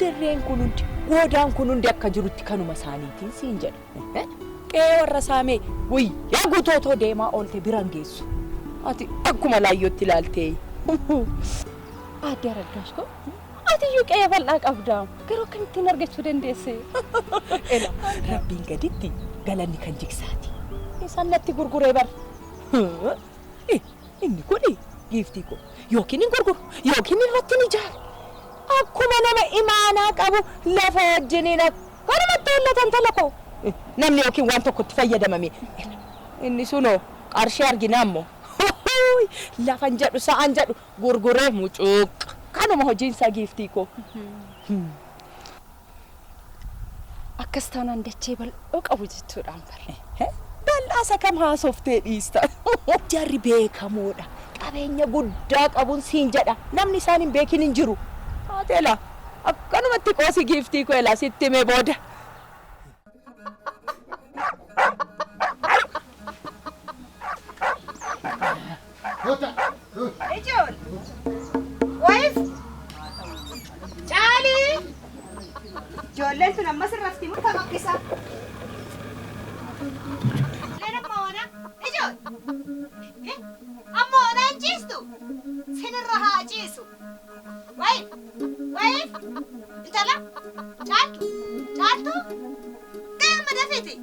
dirreen kun hundi godaan kun hundi akka jirutti kanuma isaaniitiin siin jedha. Qe'ee warra saamee guyyaa guutootoo deemaa oolte biraan geessu. Ati akkuma laayyootti ilaaltee. Adde Aragaash ko ati iyyuu qe'ee bal'aa qabda. Garuu akkamittiin argachuu dandeesse? Rabbiin gaditti galanni kan jigsaati. Isaan natti gurguree bar. Inni kuni giiftii ko yookiin hin gurguru yookiin irratti ni jaala. Akkuma nama imaanaa qabu lafa wajjiniin kanumatti hollatan tala ko. Namni yookiin waan tokkotti fayyadamame. Inni sunoo qarshii argina ammoo. Lafan jedhu sa'an jedhu gurguree mucuuq. Kanuma hojiinsaa giiftii ko. Akkas taanaan dachee bal'oo qabu jechuudhaan bare. Bal'aasa kam haasoftee dhiista. Jarri beekamoodha. Qabeenya guddaa qabuun siin jedha. Namni isaan hin beekin hin jiru. Haatela akkanumatti qoosi giiftii ko elaa sitti himee booda. Ejol. Wife. Charlie. Jolen tu nama serasti mu tak kisah. Lena mana? Ejol. Amma orang cis tu. Seneraha cis tu. Wife. Wife. Entahlah. Cal tu. Dah mana fiti?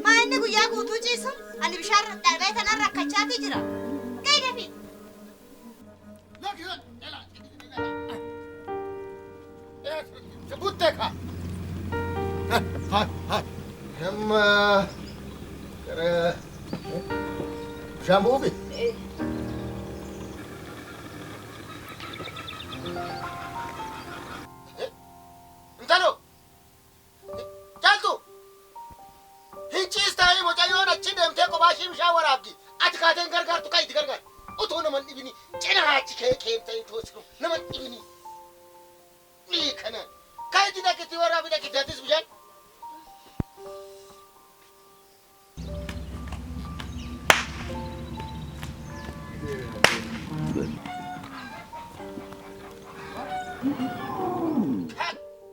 Mana gua aku tu cis tu. Ani bishar darbai tanah rakacati jira. Sebuteka. Hai. Kara Jambu bi. Entalo. Jaltu. Hinchis tayi mocayo na chidem te ko bashim shawarabdi. Atkaten gargar tu kai gargar. Uto naman ibini cina hachi ke tayi tosku. Naman ibini. Ni kana. Kai tidak kita wara tidak kita tis bujan.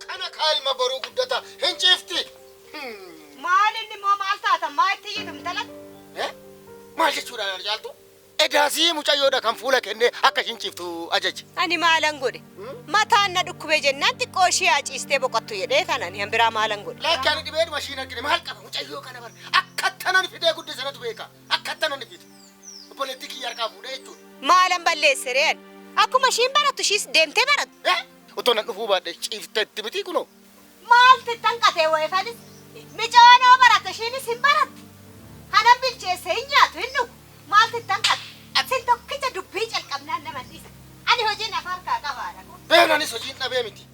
Kana kalma baru guddata hinchifti. Maal inni moo maal taata maatti jedhum talat? Maal jechuudha jaaltu? Edaasii mucayyoodha kan fuula kennee akka hinchiftu ajaji. Ani maalan godhe? Mataan na dhukkubee jennaan xiqqoo ishee haciistee boqottu jedhee kanani hanbiraa maalan godhe? Lakkaan dhibeen mashiin argine maal qaba mucayyoo kana bar akkattanan fidee guddisanatu beeka akkattanan fide politikii yarqaa fuudhee jechuudha. Maalan balleesse re'an akkuma ishiin barattu ishiis deemtee barattu. Otoo nan dhufuu baadhe ciifteetti miti kunoo. Maal xixxanqatee wayifanis micoonoo baratte ishiinis hin barattu. Hanan bilcheesse hin nyaatu hin dhugu maal xixxanqate? Asin tokkicha dubbii calqabnaan nama dhiisa. Ani hojiin afaan kaa qabaadha. Beenanis hojiin dhabee miti.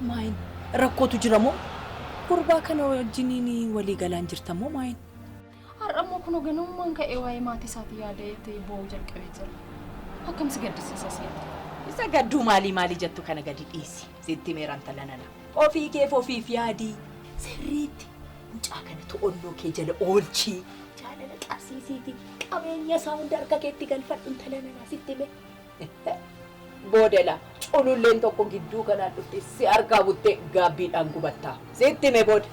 Maayin rakkootu jira moo? Gurbaa kana wajjiniin walii galaan jirta moo maayin? Har'ammoo kun ganummaan ka'ee waa'ee maatii isaatii yaada'ee boo'uu jalqabee jira. Akkam si gaddisiisa seeta? Isa gadduu maalii jettu kana gadi dhiisi. Sitti meeraan talanana. Ofii keef ofiif yaadii. Sirriitti mucaa kana to'annoo kee jala oolchii. Jaalala qabsiisiiti. Qabeenya isaa hunda harka keetti galfadhu talanana sitti mee. Boodela cululleen tokko gidduu kanaan dhufte si harkaa buttee gaabbiidhaan gubattaa. Sitti mee booda.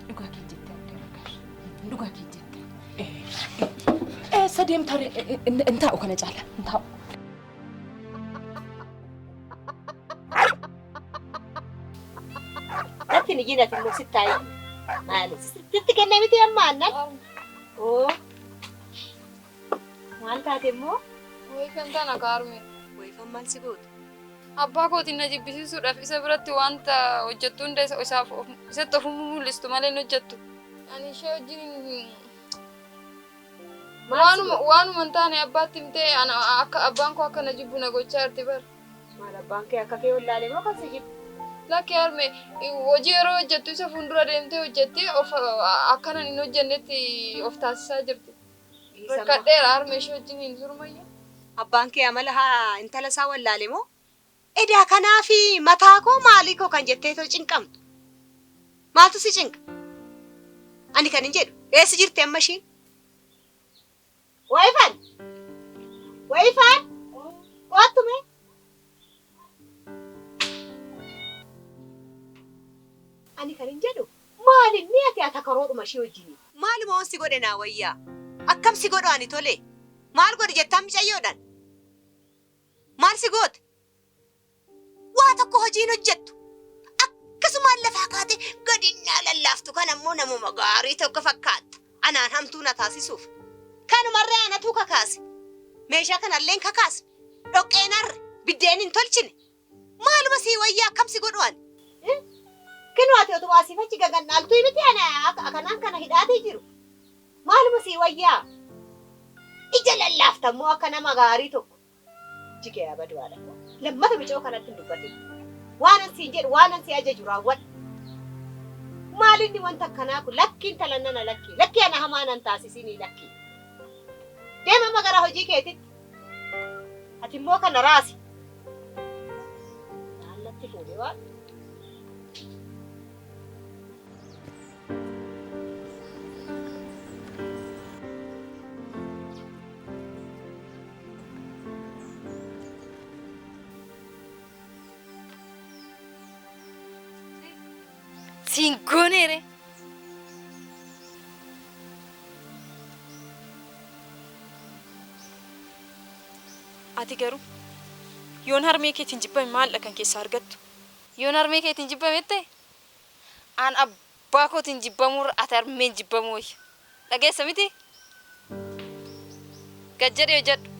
Dhugaa kee jettee Adde Aragaash. Dhugaa kee jettee. Sadeem tarii hin taa'u kana caala hin taa'u. Latti ni gina filmu sittaayi. Maalis sitti kennee miti amma aannan. Oo. Maal taate immoo? Wayifan tana kaarme. Wayifan maal si goote? Abbaa kootiin na jibbisiisuudhaaf isa biratti wanta hojjettu hunda isaaf isatti ofuma mul'istu malee hin hojjettu. Ani ishee wajjin waanuma hin taane abbaatti himtee akka abbaan koo akkana jibbu na gochaa jirti bar. Maal abbaan kee akka kee wallaalee moo kan si jibbu? Lakki harme hojii yeroo hojjettu isa fuuldura deemtee hojjettee akkana hin hojjennetti of taasisaa jirti. Rakkadheera harme ishee wajjin hin surmayya. Abbaan kee amala intala isaa wallaalee moo? Edaa kanaafi mataa koo maalii koo kan jettee too cinqamtu? Maaltu si cinqa? Ani kan hin jedhu eessa jirti amma ishiin? Wayifan! Qoottume? Ani kan hin jedhu maalinni ati atakaroodhuma ishee wajjini? Maaluma waan si godhe naa wayyaa? Akkam si godhu ani tole? Maal godhe jettaa mucayyoodhaan? Maal si goote? Waa tokko hojiin hojjettu. Akkasumaan lafaa kaatee gadinnaa lallaaftu kan ammoo namuma gaarii tokko fakkaatta. Anaan hamtuu na taasisuuf. Kanumarree anatu kakaase. Meeshaa kanalleen kakaase. Dhoqqeen harre biddeen hin tolchine. Maaluma sii wayyaa akkam si godhu ani? Kinu ati otoo asiifachi gagannaaltu miti kanaan kana hidhaatee jiru. Maaluma sii wayyaa? Ija lallaaftammoo akka nama gaarii tokko. Jigee abaduudha. Lammata bicoo kanatti hin dubbatin. Waanan siin jedhu waanan si ajaju raawwadhu. Maalinni wanta akkanaa kun lakkiin talannana lakkii ana hamaanan taasisinii lakkii. Deema magara hojii keetitti. Ati immoo kana raasi. Naannatti fuudhee waan. Singoonere. Ati garuu yoon harmee keetiin jibbame maal kan keessaa argattu? Yoon harmee keetiin jibbame ta'e aan abbaa kootiin jibbamurra ati harmeen jibbamu wayya. Dhageessa miti? Gad jedhee jedhu.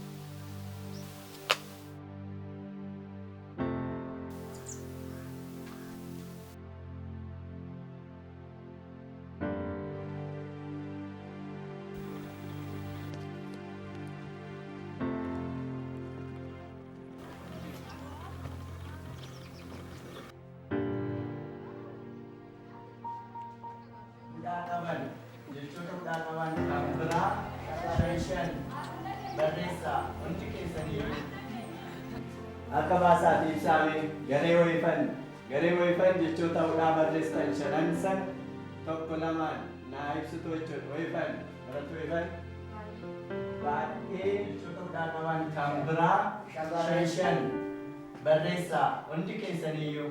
Akka baasaatiif saamee garee wayifan jechoota hudhaa barreessitan shanan san tokko lamaan naa ibsitu jechuudha. Wayifan barattu wayifan baay'ee jechoota hudhaa qaban kan biraa shan barreessaa hundi keessaniyyuu.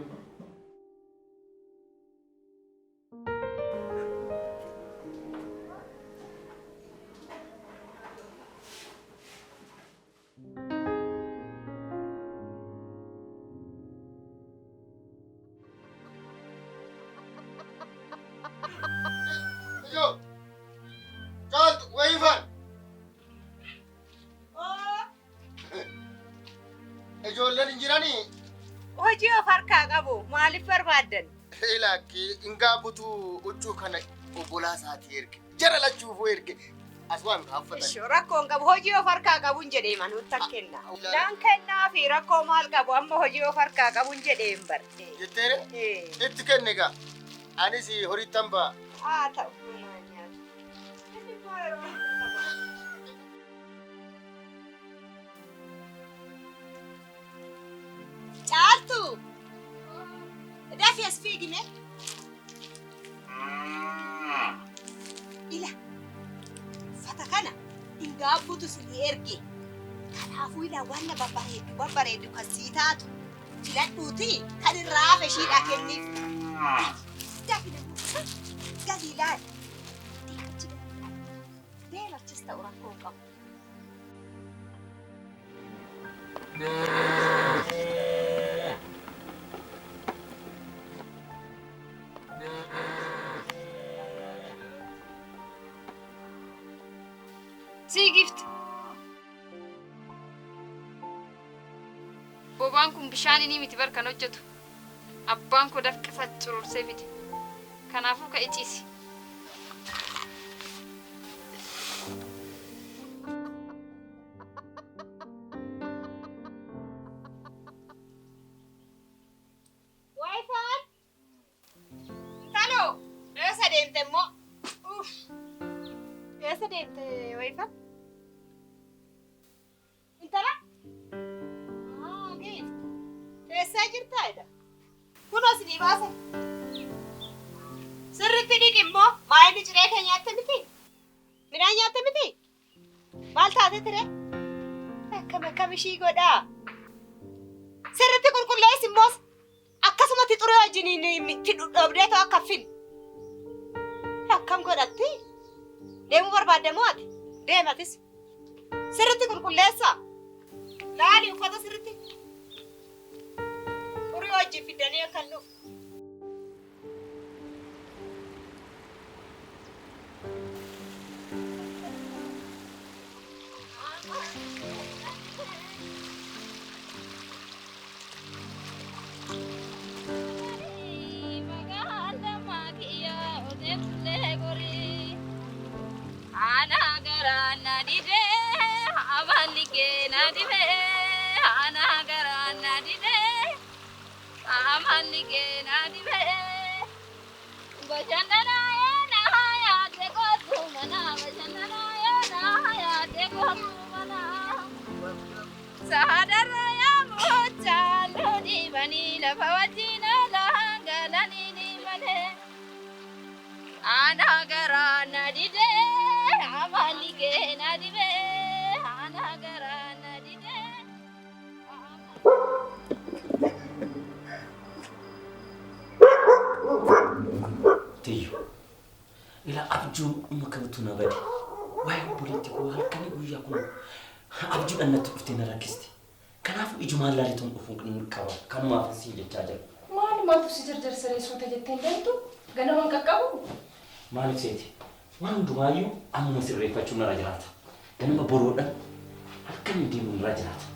Ijoolleen hin jiranii? Hojii of harkaa qabu. Maaliif barbaaddan? Laakki ingaa butuu huccuu kana obbolaa isaatii erge. Jara lachuufuu erge. Aswaan haaffatan. Rakkoon qabu. Hojii of harkaa qabuun jedhee manuutta kenna. Daan kennaa fi rakkoo maal qabu amma hojii of harkaa qabuun jedhee hin barre. Jetteere? Itti kenne egaa. Anis horittan ba'a. Haa ta'u. Caaltu! Dafii as fiigime. Ila fata kana ingaa butu sinii erge. Kanaafuu ila waan babbareedu kan sii taatu filadhuuti kan irraa hafe shiidhaa kenniif. Gadi ilaali. Beelachis ta'u rakkoo qabu. Gift. Bobaan kun bishaan inni miti barkan hojjetu. Abbaan koo dafqa faccurursee fide. Kanaafuu ka iciisi. deemte wayfa? Intala? Geet. Teessaa jirtaa jedha. Kunoo sinii baasa. Sirriitti dhiqi immoo maayilli ciree kee nyaatte miti? Midhaan nyaatte miti? Maal taate ture? Akkam ishii godhaa? Sirriitti qulqulleessi immoo akkasumatti xuree wajjiniin itti dhodhobdee ta'u akka fin. Akkam godhatti? Deemuu barbaadde moo ati? Deematis. Sirriitti qulqulleessaa. Laali uffata sirriitti. Xurii wajjin fiddanii akka hin dhufu. Makabutuna badi. Waa'ee politikoo halkanii guyyaa kun abjuudhaan natti dhuftee na rakkisti. Kanaafuu ijumaan laalituun dhufuun kan qaba. Kanumaaf si jechaa jira. Maalummaatu si jarjarsaree suuta jettee deemtu? Ganamaan qaqqabu? Maaliif seeti? Waan hundumaayyuu amma sirreeffachuun irra jiraata. Ganama boroodhaan halkanii deemuun irra jiraata.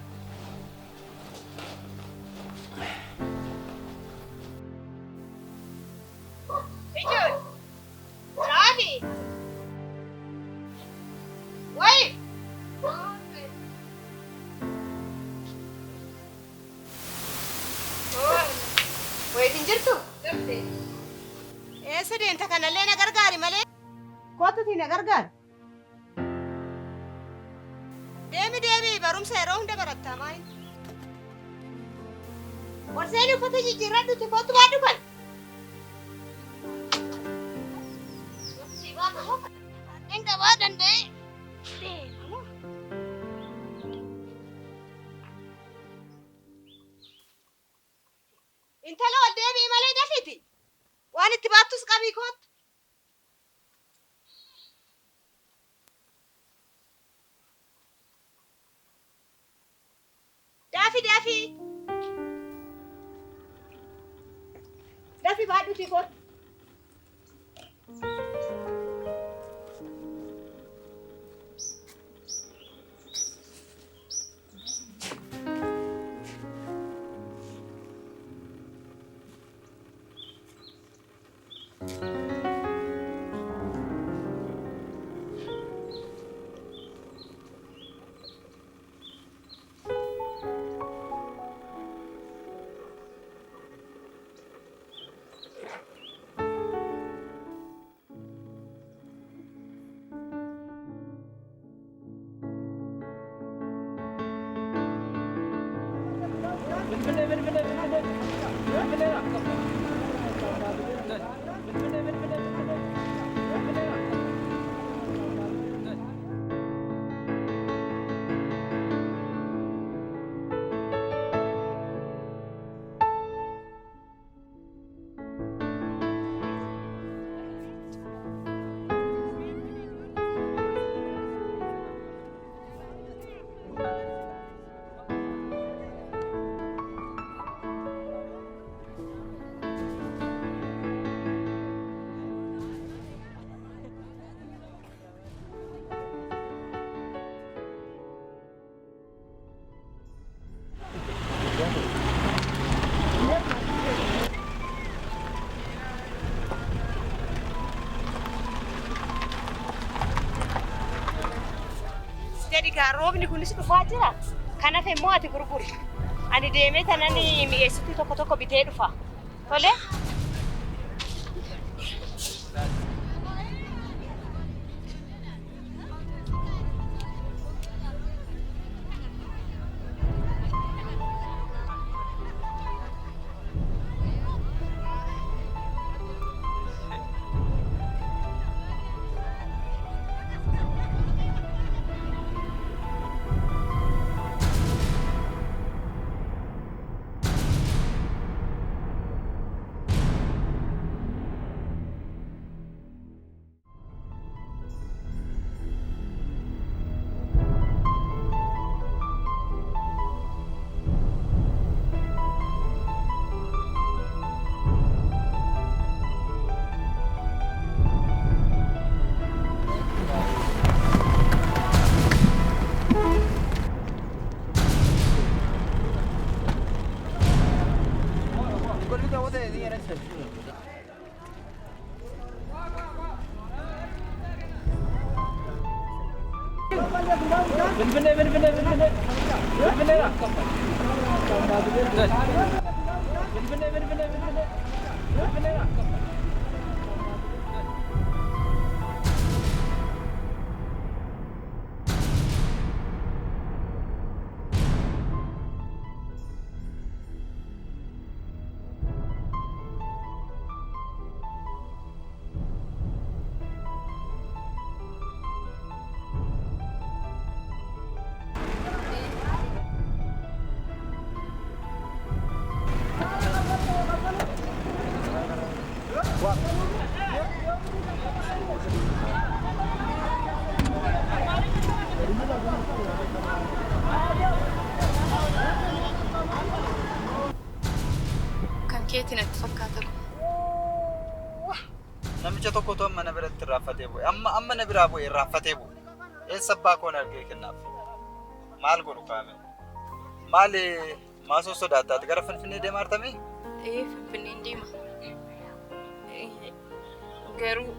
Deemi barumsa yeroo hunda baratta maali? Warseen uffata jijjiirradhu itti kootu baadhu kan. Warreen gabaa danda'e. Intala ol deebii malee dafiti. Waan itti baattus qabii kootu. Dafi baadhu tikot. Roobni kunis dhufaa jira. Kanaaf immoo ati gurguri. Ani deemee tanani mi'eessituu tokko bitee dhufa. Tole? Kan keetiin itti fakkaata kun. Namicha tokkotu amma na biratti raaffatee bu'e. Amma na biraa bu'e raaffatee bu'e. Eessa abbaa koon argee kennaaf? Maal godhu kaame? Maal maasoo sodaattaati gara Finfinnee deemaa artamee? Finfinneen deema. Garuu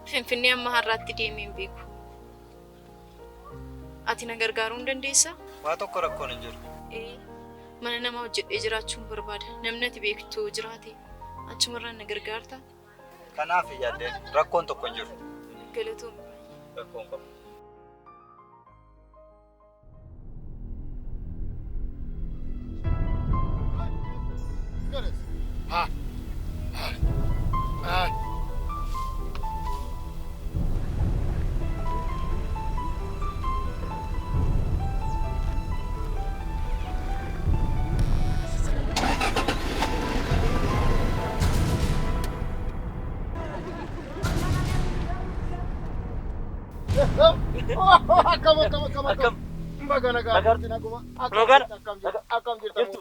Finfinnee amma har'aatti deemee hin beeku. Ati na gargaaruu hin dandeessaa? Waa tokko rakkoon hin jiru. Mana namaa hojjedhee jiraachuun barbaada. Namni ati beektu jiraate achumarraan na gargaartaa? Kanaaf yaaddeen rakkoon tokko hin jiru. Galatoomii. Rakkoon qabu. Akkam. Bagana gaarti naguma. Akkam jirtu.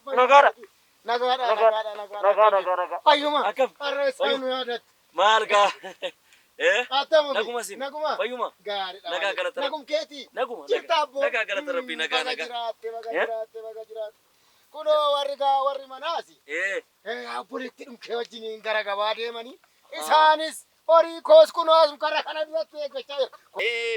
Nagara. Nagaadha. Fayyuma. Akkam. Arreessaan yaadat. Maal gaa? Attama. Naguma sin. Naguma. Fayyuma. Gaariidha. Nagaa galata. Nagum keeti. Naguma. Jirta abbo. Nagaa galata rabbii nagaa. Baga jiraatte. Kunoo warri manaasi. Abboleetti dhumkee wajjiniin gara gabaa deemanii. Isaanis horii koos kunoo kara kana duratti eeggachaa jira.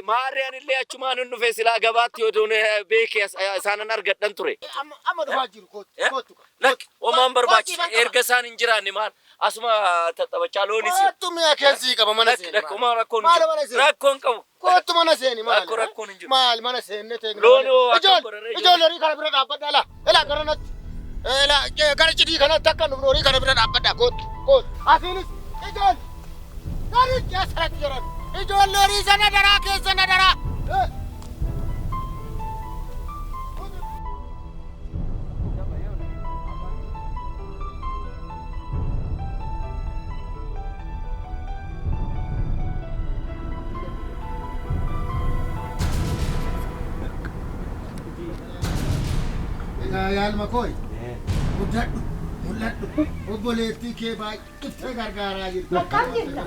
Maarreen illee achumaan hin dhufe silaa gabaatti yoo duune beekee isaanan argadhan ture. Amma dhufaa jiru kootu. Lakki homaan barbaachisa erga isaan hin jiraanne maal asuma taphachaa loonis. Kootu mi'a keessii qaba mana seeni. Rakkooma rakkoon hin jiru. Rakkoon qabu. Kootu mana seeni maal? Rakkoon hin jiru. Maal mana seenne teekna. Loonoo akka bararee. Ijoollee horii kana bira dhaabbadha ala. Ela garanatti. Gara cidii kanatti akka nu horii kana bira dhaabbadha kootu. Asiinis ijoollee. Gari keessa rakki jiran. Ijoollee horii sana daraa keessa na daraa. Yaalma kooyi. Mul'adhu. Obboleettii kee baay'ee gargaaraa jirti. Akkam jirta?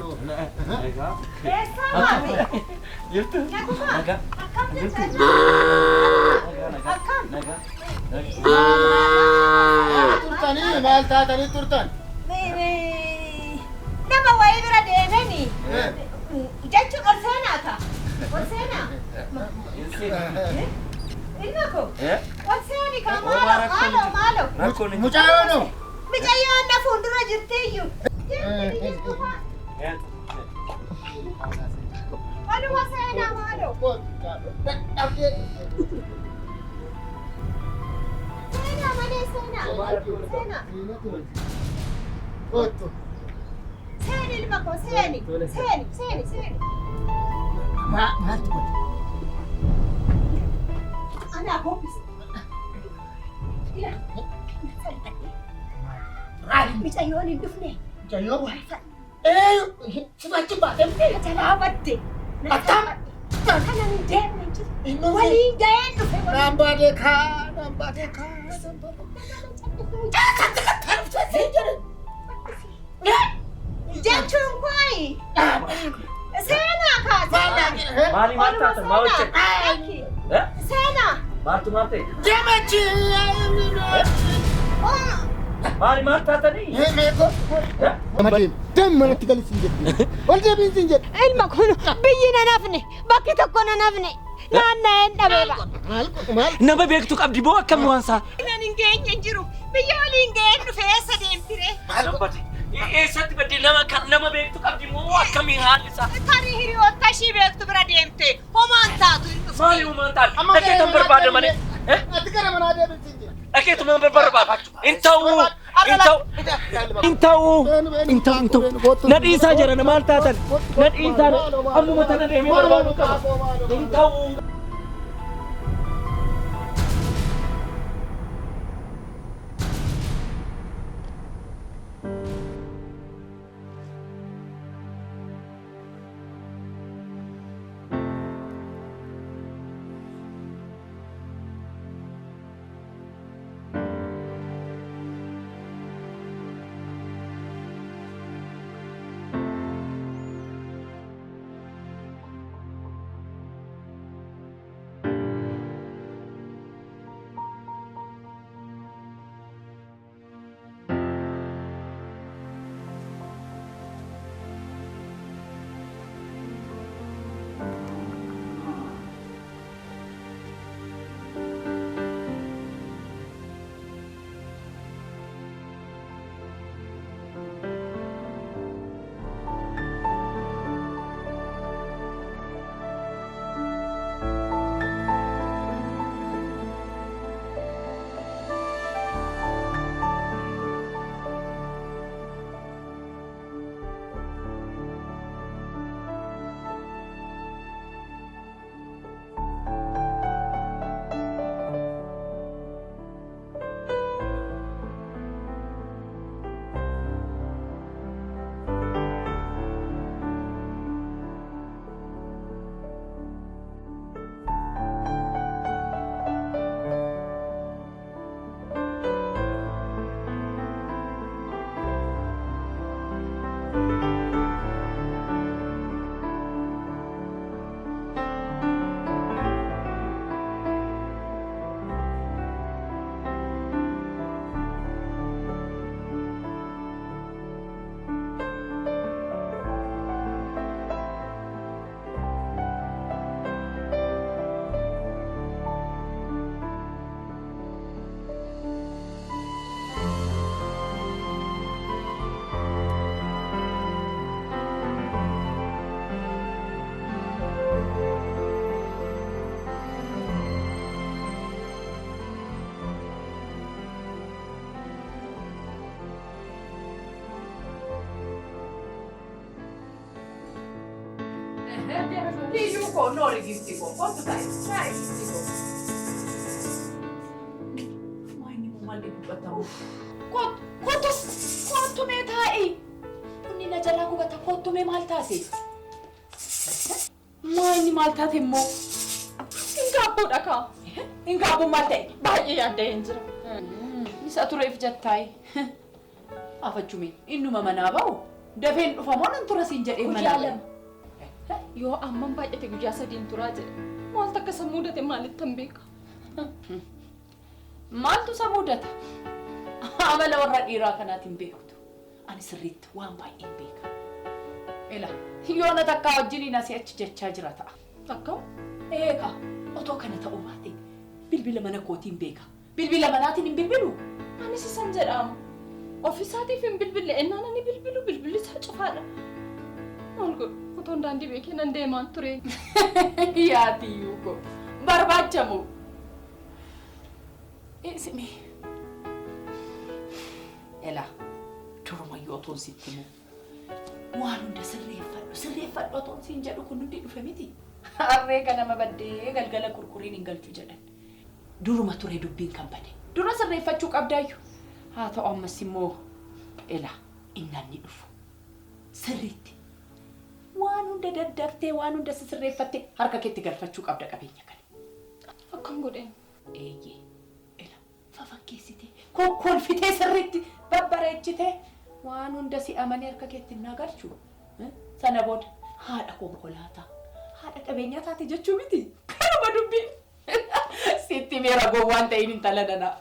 Eessaa baate? Jirtu? Nagaa. Akkam jirta? Akkam? Turtanii maal taatanii turtan? Nama wayii bira deemanii jechuun ol seenaa ta'a. Ol seenaa. Ilma koo. Ol seeni kaa maaloo. Mucaayoonoo. Mucayyoon na fuuldura jirtiyyuu. Waluma seenaa maaloo. Seenaa malee seenaa. Seeni ilma koo seeni. Maaltu godhe? Anaa hobbise. Mucayyoon hin dhufne. Mucayyoo. Sifachi baatee jalaa badde. Attam. Kanan hin deemne jiru. Waliin ga'een dhufe. Nambaadee kaa. Jechuun kooyi. Seenaa kaasee. Maali maal taata? Maa hojjete? Seenaa. Maaltu maal ta'e? Deemachi. Maali maal taatanii? Deem manatti galis hin jedhu. Ol deebiin hin jedhu. Ilma kun biyyi na nafne bakki tokko na nafne naanna'een dhabeera. Nama beektu qabdi boo akkam waansaa. Nan hin geenye hin jiru biyya waliin ga'een dhufe eessa deemtire? Eessatti badde nama beektu qabdi moo akkamiin haalli isaa? Tarii hiriyoota ishii beektu bira deemte homaan taatu hin dhufte. Maali homaan taatu? Dhageetan barbaada malee. Ati gara manaa deebiin hin jedhu. Dhageetuma barbaada. Inta'uu. Nadhiisaa jira na maal taatan? Nadhiisaa ammuma tana deemee barbaadu qaba. Inta'uu. Tijuko, nori giftigo. Quanto dai? Dai, giftigo. Maini mo mali bataw. Quanto me tai? Kunni na jala ko bata quanto me maltase. Maini maltate mo. Ingabo daka. Ingabo malte. Baay'ee yaadeen jira. Isa tureef jettai. Afachume innuma manaa ba'u. Dafeen dhufamoo nan tura siin jedhee manaa. Yoo amman baay'ate guyyaa sadiin turaa jedhe maal takka isa mudate maalitti hin beeka. Maaltu isa mudata? Amala warra dhiiraa kanaatiin beektu. Ani sirriitti waan baay'een beeka. Ela yoona takka wajjiniin asii achi jechaa jira ta'a. Akkam? Eega otoo kana ta'uu baate bilbila mana kootiin beeka. Bilbila manaatiin hin bilbilu. Anis isan jedhama. Ofiisaatiif hin bilbille ennaan ani bilbilli isaa cufaadha. Maal godhu? Otoon daandii beekee nan deemaan ture. Yaatiyyuu ko barbaachamu. Isimi. Ela turumayyuu otoon sitti himu. Waan hunda sirreeffadhu otoon siin jedhu kun hundi dhufe miti. Harree ganama baddee galgala kurkuriin hin galchu jedhan. Duruma ture dubbiin kan bade. Dura sirreeffachuu qabdaayyuu. Haa ta'u ammas immoo ela innanni dhufu. Sirriitti. Waan hunda daddaftee waan hunda sirreeffattee harka keetti galfachuu qabda qabeenya kana. Akkam godheen? Eeyyee. Ela fafakkeessitee kolfitee sirriitti babbareechitee waan hunda si amanii harka keetti naa galchu. Sana booda haadha konkolaataa haadha qabeenyaa taate jechuu miti. Kanuma dubbiin. Sitti meera gowwaan ta'in intala danaa.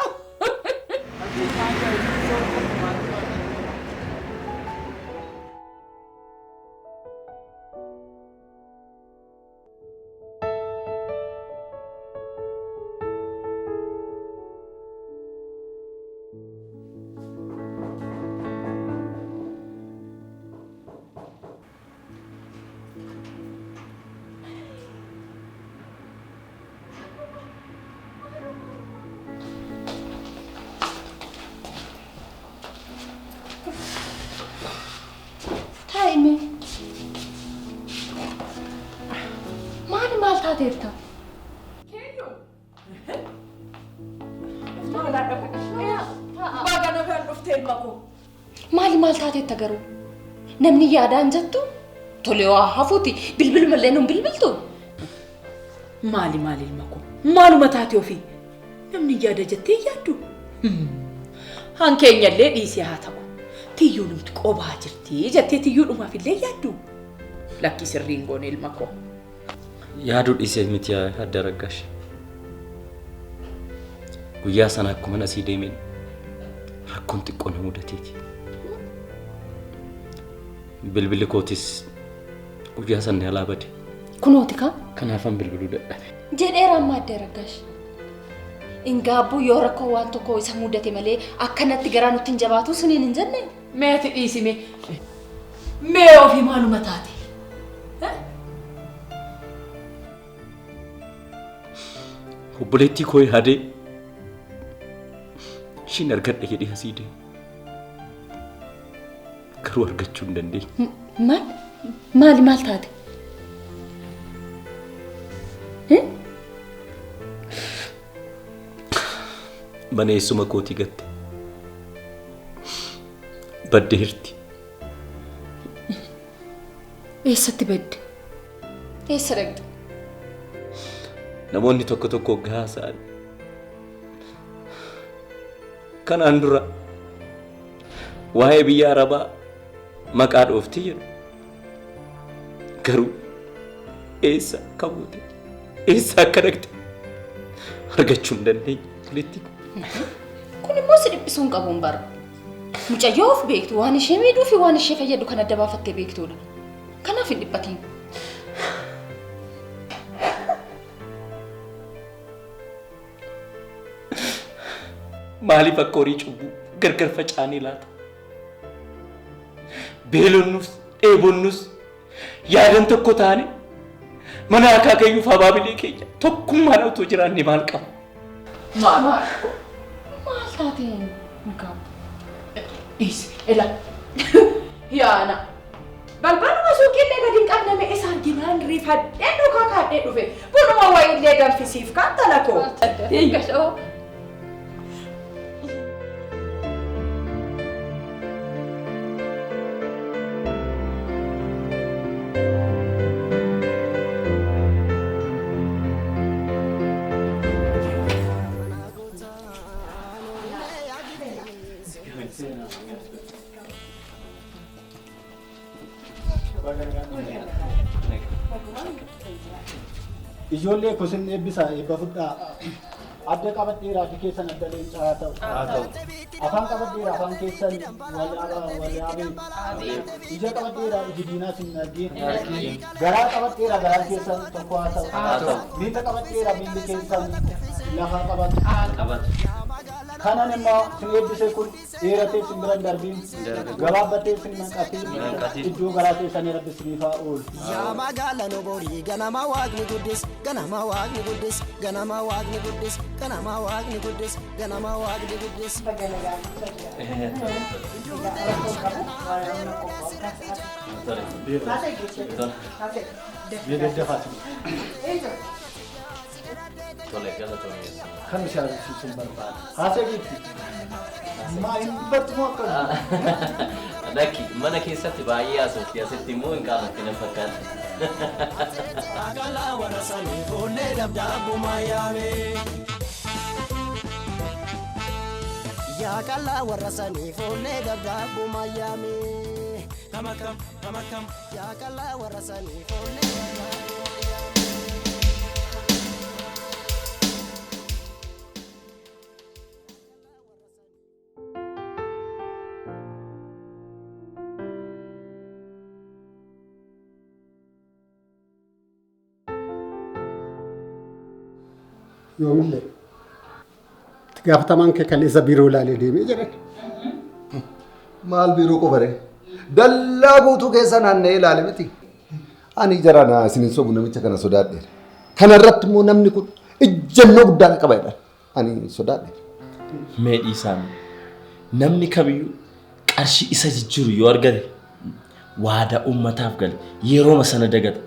تايمي ماني مالتا ديرتا مالي مالتا ديرتا قرو نمني يادان جتو توليوا حفوتي بالبل ملينهم بالبلتو مالي المكو مالو متاتيو في نمني يادا جتي يادو هانكين يلي ديسي هاتاكو تيو نمت قوبا جرتي جتي تيو نما في اللي يادو لكي سرين قوني المكو يادو ديسي متيا هدرقاش ويا سناكم أنا سيديمين حكم تكون مودتيتي بالبل كوتس ويا سنة لا بدي كنوتك كان أفهم بالبلو ده جن إيران ما درجاش إن جابوا يوركوا وانتو كوي سمودتي ملي أكنت تجرانو تنجباتو سنين إنجنة ما تقيسي ما في مالو متاتي وبلتي كوي هادي شين أرجع يدي هسيدي كرو أرجع شوندندي مالي مالتاتي من يسمى كوتي قد بدهرتي إيه ستبد إيه سرقت نموني توكو غاسان كان أندرا وهاي بيا ربا مقاد أفتير كرو إيسا كبوتي إيسا كركت أرجع شوندندي لتي كوني موسى بسون قبون بار مجايوف بيكتو واني شميدو في واني شيفا يدو كان الدبا فتي بيكتو لا كان في الدباتين مالي بكوري چوبو غرغر فچاني لات بيلونوس ايبونوس يادن تكو تاني منا كاكيو فابابلي كيجا تكم مانو توجراني مالقا ما مالتاتين مكاب إيس إلا يا أنا بلبل مسوكي اللي قاعدين قبنا ما إسان جنان ريف هاد إنه كاكا إنه في بنو ما وايد اللي دم في سيف كان تلاكو إيش أو ijoollee kusin eebbisaa eebba fudhaa adda qabadheeraa fi keessan adda leencaa haa ta'u afaan qabadheeraa afaan keessan walaabee ija qabadheeraa iji diinaas hin argin garaa qabadheeraa garaan keessan tokko haa ta'u miila qabadheeraa miilli keessan lafa qabatu kanan immoo sin eebbise kun dheeratee sin biran darbiin gabaabbatee sin manqatiin iddoo garaa keessanii rabbisiniifaa oolu. Yaa magaalaa Noborii ganama waaqni guddis ganama waaqni guddis ganama waaqni guddis ganama waaqni guddis ganama waaqni guddis. Kan ishee barbaada. Haasee gitti. Maa hin battu akka. Lakki mana keessatti baay'ee haasofti asitti immoo hin qaamatti na fakkaata. Agala warasanii foonee dabdaabbuma yaame. Yaakala warasanii foonee dabdaabbuma yaame. Kamakam kamakam yaakala warasanii foonee dabdaabbuma yaame. yoomillee gaafatamaan kee kaleessa biiroo ilaalee deemee jedhan. Maal biiroo qofaree? Dallaa guutuu keessa naanna'ee ilaale miti. Ani jarana isinin sobu namicha kana sodaadheera. Kana irratti immoo namni kun ejjennoo guddaa qaba jedhan. Ani sodaadheera. Meedhii isaanii namni kamiyyuu qarshii isa jijjiiru yoo argate waadaa uummataaf gale yerooma sana dagata.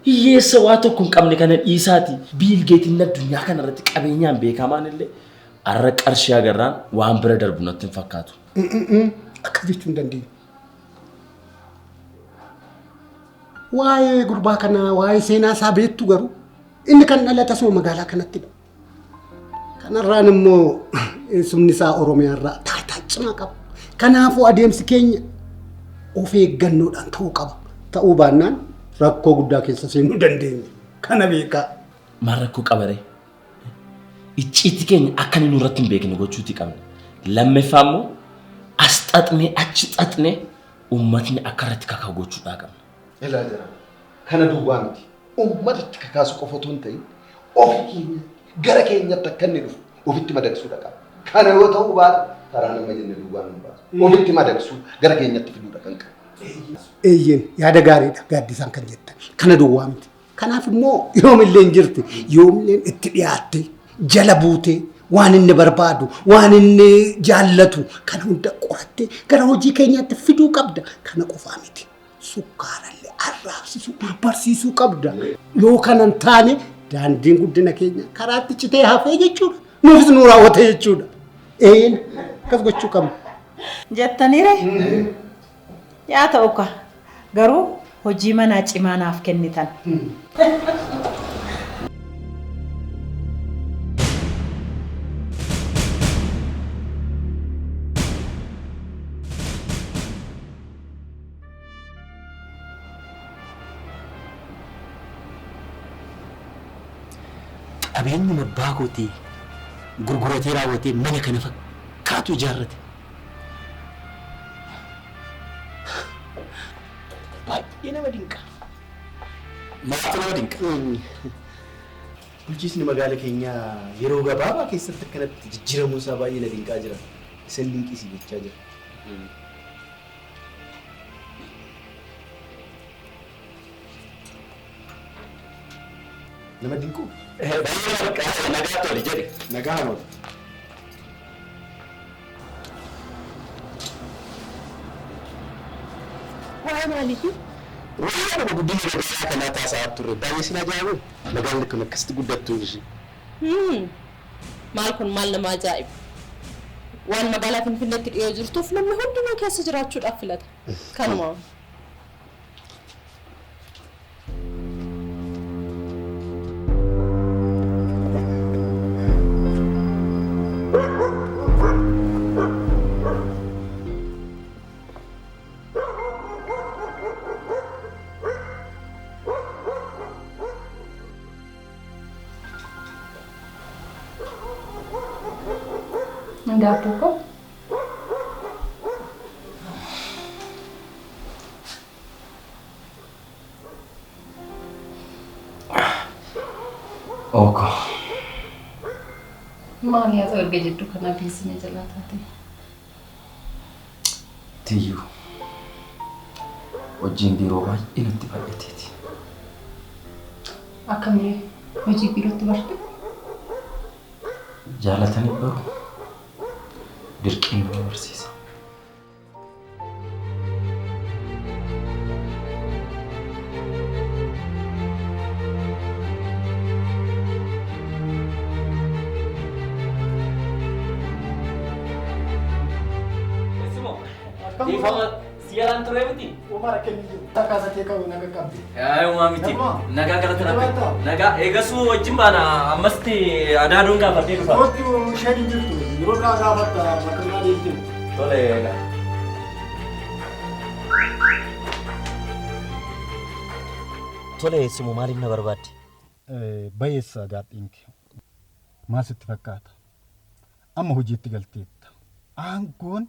Hiyyeessa waa tokko hin qabne kana dhiisaati Biil Geetiin addunyaa kana irratti qabeenyaan beekamaan illee arra qarshii agarraan waan bira darbu natti hin fakkaatu. Akkas jechuu hin dandeenyu. Waa'ee gurbaa kanaa waa'ee seenaa isaa beektu garuu inni kan dhalate asuma magaalaa kanattidha. Kanarraan immoo eessumni isaa Oromiyaa irraa taayitaa cimaa qaba. Kanaafuu adeemsi keenya of eeggannoodhaan ta'uu qaba. Ta'uu baannaan rakkoo guddaa keessa seenuu dandeenya. Kana beekaa. Maal rakkoo qabaree? Icciitti keenya akka inni nurratti hin beekne gochuuti qabna. Lammaffaa immoo as xaxnee achi xaxnee uummatni akka irratti kaka'u gochuudhaa qabna. Ilaa jira. Kana duwwaa miti. Uummatatti kakaasu qofa otoo hin ta'in ofii keenya gara keenyatti akka inni dhufu ofitti madaqsuudha qaba. Kana yoo ta'uu baate karaa nama jenne duwwaa hin baasu. Ofitti madaqsuu gara keenyatti fiduudha kan qabu. Eeyyeen yaada gaariidha gaaddisaan kan jettan. Kana duwwaa miti. Kanaaf immoo yoomillee hin jirti. Yoomillee itti dhiyaattee jala buutee waan inni barbaadu waan inni jaallatu kana hunda qorattee gara hojii keenyaatti fiduu qabda. Kana qofaa miti. Sukkaarallee arraabsisuu barsiisuu qabda. Yoo kanan taane daandiin guddina keenya karaatti citee hafee jechuudha. Nuufis nu raawwate jechuudha. Eeyyeen akkas gochuu qabna. Jettaniire? Yaa ta'u ka garuu hojii manaa cimaa naaf kennitan. Qabeenyi abbaa kootii gurguratee raawwatee mana kana fakkaatu ijaarrate. Baay'ee nama dinqa. Maaltu nama dinqa? Bulchiisni magaala keenyaa yeroo gabaabaa keessatti akkanatti jijjiiramuu isaa baay'ee na dinqaa jira. Isin dinqisiifachaa jira. Nama dinquu? Baay'ee nagaa tole jedhe. Nagaa hamoota. Waa maaliifi? Waan guddina magaalaa kanaa taasaa turre baay'ee sin ajaa'ibu. Magaalli kun akkasitti guddattuu ishee. Maal kun maal nama ajaa'ibu. Waan magaalaa Finfinneetti dhiyoo jirtuuf namni hundinuu keessa jiraachuudhaaf filata. Kanuma. Enggak cukup. Oko. Maal yaa ta'u erga jidduu kana geessine jalaa taate. Tiyyuu. Hojiin biiroo baay'ee natti baay'ateeti. Akkamii hojii biirootti barte? Jaalatanii baruu dirqiin nama barsiisa. Siaran ture miti. Umar kenni takasatee qabu naga qabdi. Uma miti. Nagaa galata rabbi. Nagaa eegasuu wajjin baana ammasti adaaduun gaafatee dhufa. Kootu shadi jirtu. Yeroo kaa gaafatta bakka deemte. Tole egaa. Tole simu maaliif na barbaadde? Bayeessa gaadhiinke. Maal sitti fakkaata? Amma hojiitti galteetta. Aangoon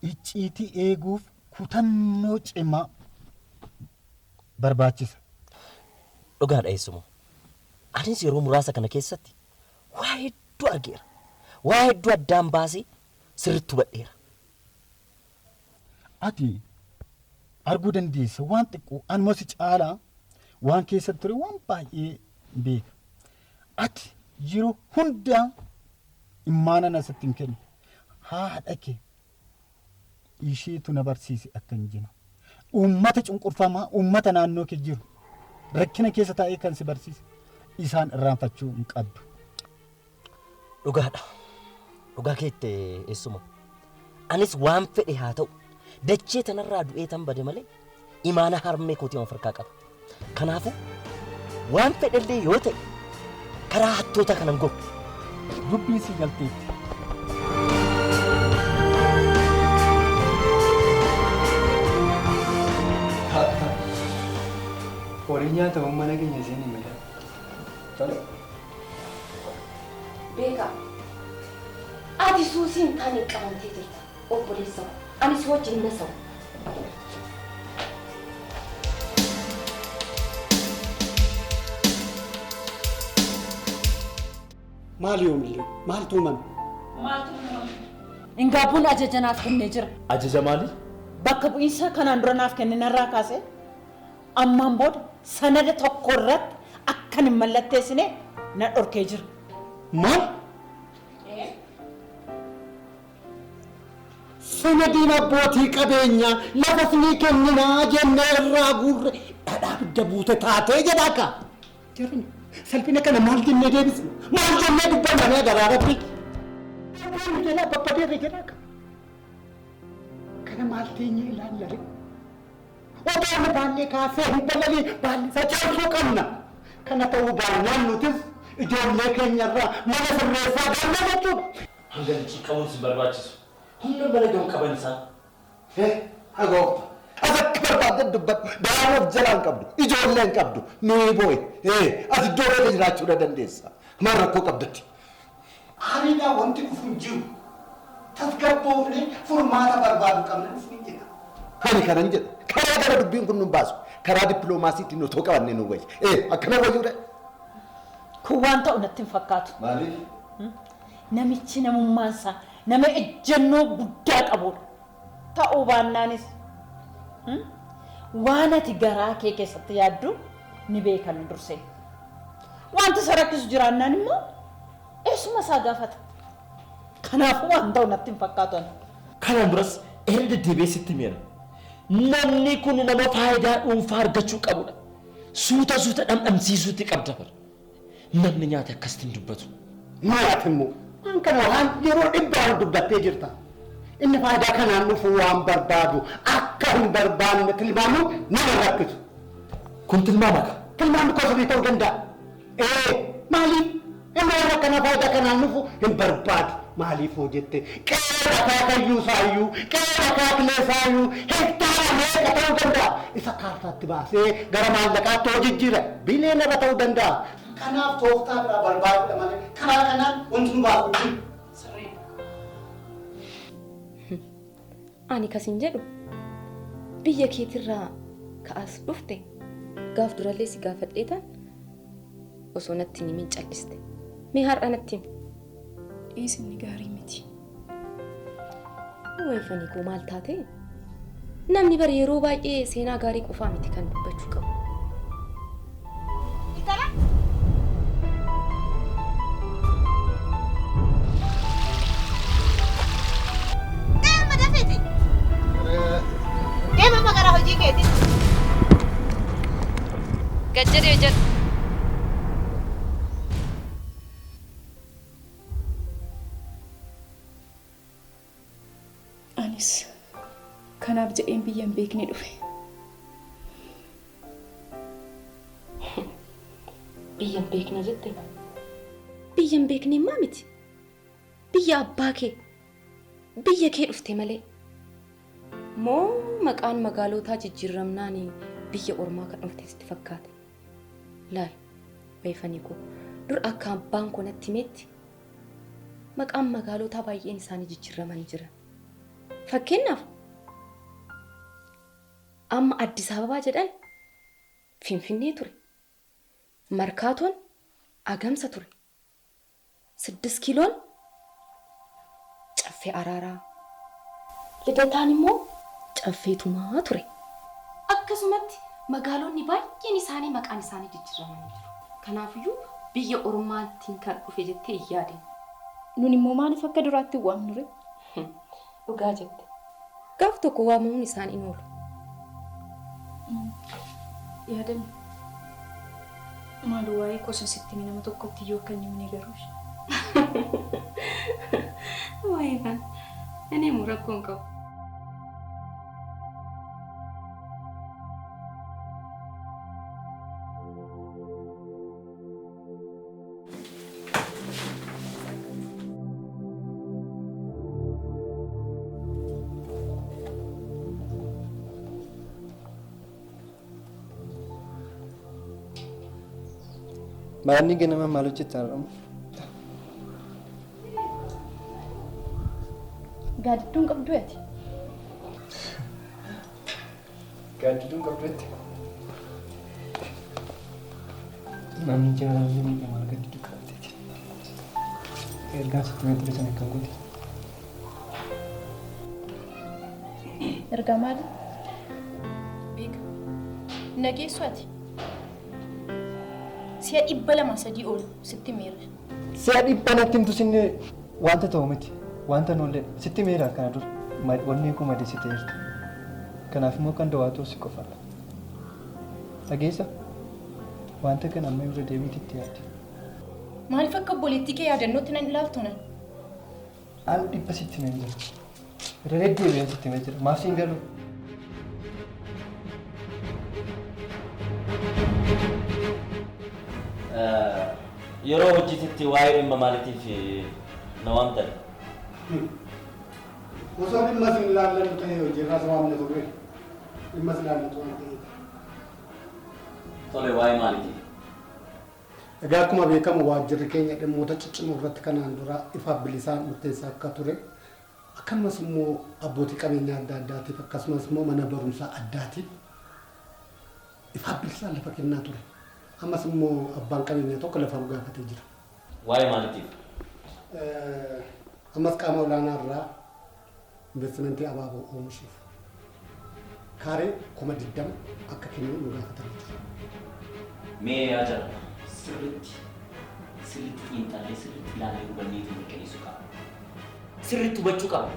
icciitii eeguuf kutannoo cimaa barbaachisa. Dhugaadha eessumoo. Anis yeroo muraasa kana keessatti waa hedduu argeera. Waa hedduu addaan baasee sirriitti hubadheera. Ati arguu dandeessa waan xiqqoo anuma si caalaa waan keessatti ture waan baay'ee beeka. Ati yeroo hundaa immaana nasitti hin kennu. Haadha kee isheetu na barsiise akka hin jennu. Uummata cunqurfamaa uummata naannoo kee jiru rakkina keessa taa'ee kan si barsiise isaan irraanfachuu hin qabdu. Dhugaadha. Dhugaa keetti eessuma. Anis waan fedhe haa ta'u dachee tanarraa du'ee tan bade malee imaana harmee kootii of harkaa qaba. Kanaafuu waan fedhellee yoo ta'e karaa hattoota kanan gogu. Dubbii si galteetti. Horii nyaata mana keenya isheen hin midhaan. Tole. Beeka. Ati suusiin taane qabamtee jirta. Obboleessa. Ani si wajjin na sa'u. Maal yoomillee maaltu uumame? Ingaabuun ajaja naaf kennee jira. Ajaja maalii? Bakka bu'iinsa kanaan dura naaf kenninarraa kaasee ammaan booda sanada tokko irratti akkan hin mallatteessine na dhorkee jira. Maal? Sanadiin abbootii qabeenyaa lafa ni kenninaa jennee irraa guurre dhadhaa bidda buute taatee jedha akka. Jarri salphina kana maal jennee deebisna? Maal jennee dubbanna garaa rabbi? Sabboonni jalaa babbadeerra jedha akka. Kana maal teenyee ilaallare? Odaanni baallee kaasee hin balalii baalli facaasuu qabna. Kana ta'uu baannaan nutis ijoollee keenyarraa mana sirreessaa baanna jechuudha. Hanganichi qabuun si barbaachisu. Humna mana gahu qaban isaan. Hagoofta. Asakka barbaadde dubbadhu. Daa'imman jalaan qabdu. Ijoolleen qabdu. Nuyi boo'e. Ati iddoo irra jiraachuu dandeessa. Maal rakkoo qabdatti? Hariidhaa wanti dhufu hin jiru. Tasgabboofnee furmaata barbaadu qabna dhufu hin jira. Ani kanan jedha. Karaa gara dubbiin kun nun baasu. Karaa dippiloomaasiitiin otoo qabannee nu wayya. Akkana wayyuudha. Kun waan ta'u natti hin fakkaatu. Maaliif? Namichi namummaansaa nama ejjennoo guddaa qabudha. Ta'uu baannaanis waan ati garaa kee keessatti yaaddu ni beekan dursee. Wanti isa rakkisu jiraannaan immoo eessuma isaa gaafata. Kanaafuu waan ta'u natti hin fakkaatu. Kanaan duras erga deddeebi'ee sitti miira. Namni kun nama faayidaa dhuunfaa argachuu qabudha. Suuta dhamdhamsiisuutti qabda bara. Namni nyaata akkasitti dubbatu. Maalaaf immoo waan kana waan yeroo dhibbaan dubbattee jirta. Inni faayidaa kanaan dhufu waan barbaadu akka hin barbaanne tilmaamuun nama rakkisu. Kun tilmaama ka? Tilmaamni kosii ta'uu danda'a. Maaliif? Inni waan akkana faayidaa kanaan dhufu hin barbaadu. Maaliif hoo jette qe'ee akaakayyuu saayyuu qe'ee akaakilee hektaara meeqa ta'uu danda'a. Isa kaartaatti baasee gara maallaqaatti hoo jijjiira bineelda ta'uu danda'a. Kanaaf tooftaa biraa barbaadudha malee karaa kanaan wanti nu baasu jiru. Ani kasin jedhu biyya keetirraa ka'as dhufte gaaf durallee si gaafadheetan osoo natti ni min calliste. Mee har'a natti dhiisinni gaarii miti. Weeffanii koo maal taate? Namni bari yeroo baay'ee seenaa gaarii qofaa miti kan dubbachuu qabu. Deema magara hojii keeti. Gajjadee jedhu. Anis kanaaf jedheen biyya hin beekne dhufe. Biyya hin beekne jette? Biyya hin beekne maa miti? Biyya abbaa kee. Biyya kee dhufte malee. Moo maqaan magaalotaa jijjiiramnaan biyya ormaa kan dhufte sitti fakkaate? Laal, weeffanii koo dur akka abbaan koo natti himetti maqaan magaalotaa baay'een isaanii jijjiiramanii jiran. Fakkeenyaaf amma Addis Ababaa jedhan Finfinnee ture. Markaatoon agamsa ture 6 kiiloon caffee araaraa lidataan immoo caffee tumaa ture akkasumatti magaalonni baay'een isaanii maqaan isaanii jijjiiramanii jiru kanaafiyyuu biyya ormaatiin kan dhufe jettee yaade Nun immoo maaliif akka duraatti waamnure? dhugaa jette gaaf tokko waamamuun isaan in oolu Yaadame. Maal waa'ee qosa sitti nama tokkotti yoo kan himne garuush. waa'ee kan inni murakkoon qabu Maanni ganama maal hojjetaa? Gaaddidduun qabdu ati. Gaaddidduun qabdu ati. Namni jaalala ni maal gaaddiddu qabdi. Ergaa sitti meetii sana kan godhe. Ergaa maali? Beeka. Nageessu ati. Si'a 200 ol sitti meera. Si'a 200 himtu sinne wanta ta'u miti. Wanta nollee sitti meera kana dur wanni kun madeessitee jirti. Kanaaf immoo kan dawaatu si qofalla. Dhageessa wanta kana amma irra deebiitti yaadde. Maaliif akka obboleettii kee yaadannootti nan ilaaltu nan? Haala dhibba sitti mee jira. Irra deddeebi'ee sitti mee jira. Maaf siin galu. Yeroo hojjetitti waa'ee dhimma maaliitiif na waamtan? Osoo dhimma sin ilaallan ta'e hojiirraa sabaabna turre dhimma sin ilaallatu waan ta'eef. Tole waa'ee maaliitiif? Egaa akkuma beekamu waajjirri keenya dhimmoota ciccimoo irratti kanaan dura ifa bilisaan murteessaa akka ture akkasumas immoo abbootii qabeenyaa adda addaatiif akkasumas immoo mana barumsaa addaatiif ifa bilisaan lafa kennaa ture. Ammas immoo abbaan qabeenyaa tokko lafa gaafatee jira. Waa'ee maaliitiif? Ammas qaama olaanaa irraa investimentii abaaboo oomishuuf kaaree 20 akka kennu nu gaafatanii jiru. Mee yaa jara sirriitti xiinxallee sirriitti ilaalee hubanneetiin mirkaneessuu qaba. Sirriitti hubachuu qaba.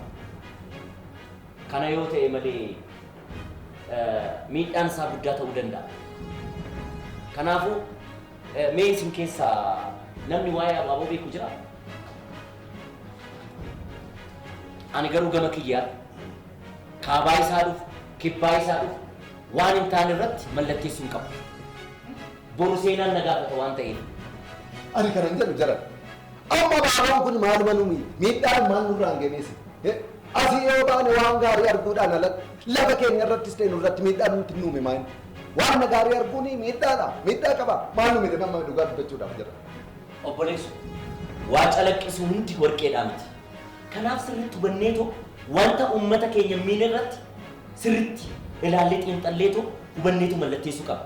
Kana yoo ta'e malee miidhaan isaa guddaa ta'uu danda'a. Kanaafuu mee isin keessaa namni waa'ee abaaboo beeku jira? Ani garuu gama kiyyaa kaabaa isaa dhufu, kibbaa isaa dhufu waan hin taane irratti mallatteessuu hin qabu. Boru seenaan na gaafata waan ta'eef. Ani kanan jedhu jara. Amma baabaan kun maaluma numi miidhaan maal nurraan gemeesse. Asii yoo baane waan gaarii arguudhaan ala lafa keenya irrattis ta'e nurratti miidhaan nuti nuume maali? Waan gaarii arguun miidhaadha. Miidhaa qaba. Maal numi nama dhugaa dubbachuudhaaf jira. Obboleessu waa calaqqisu hundi warqeedhaa miti. Kanaaf sirriitti hubanneetoo wanta uummata keenya miine irratti sirriitti ilaallee xiinxalleetoo hubanneetoo mallatteessuu qaba.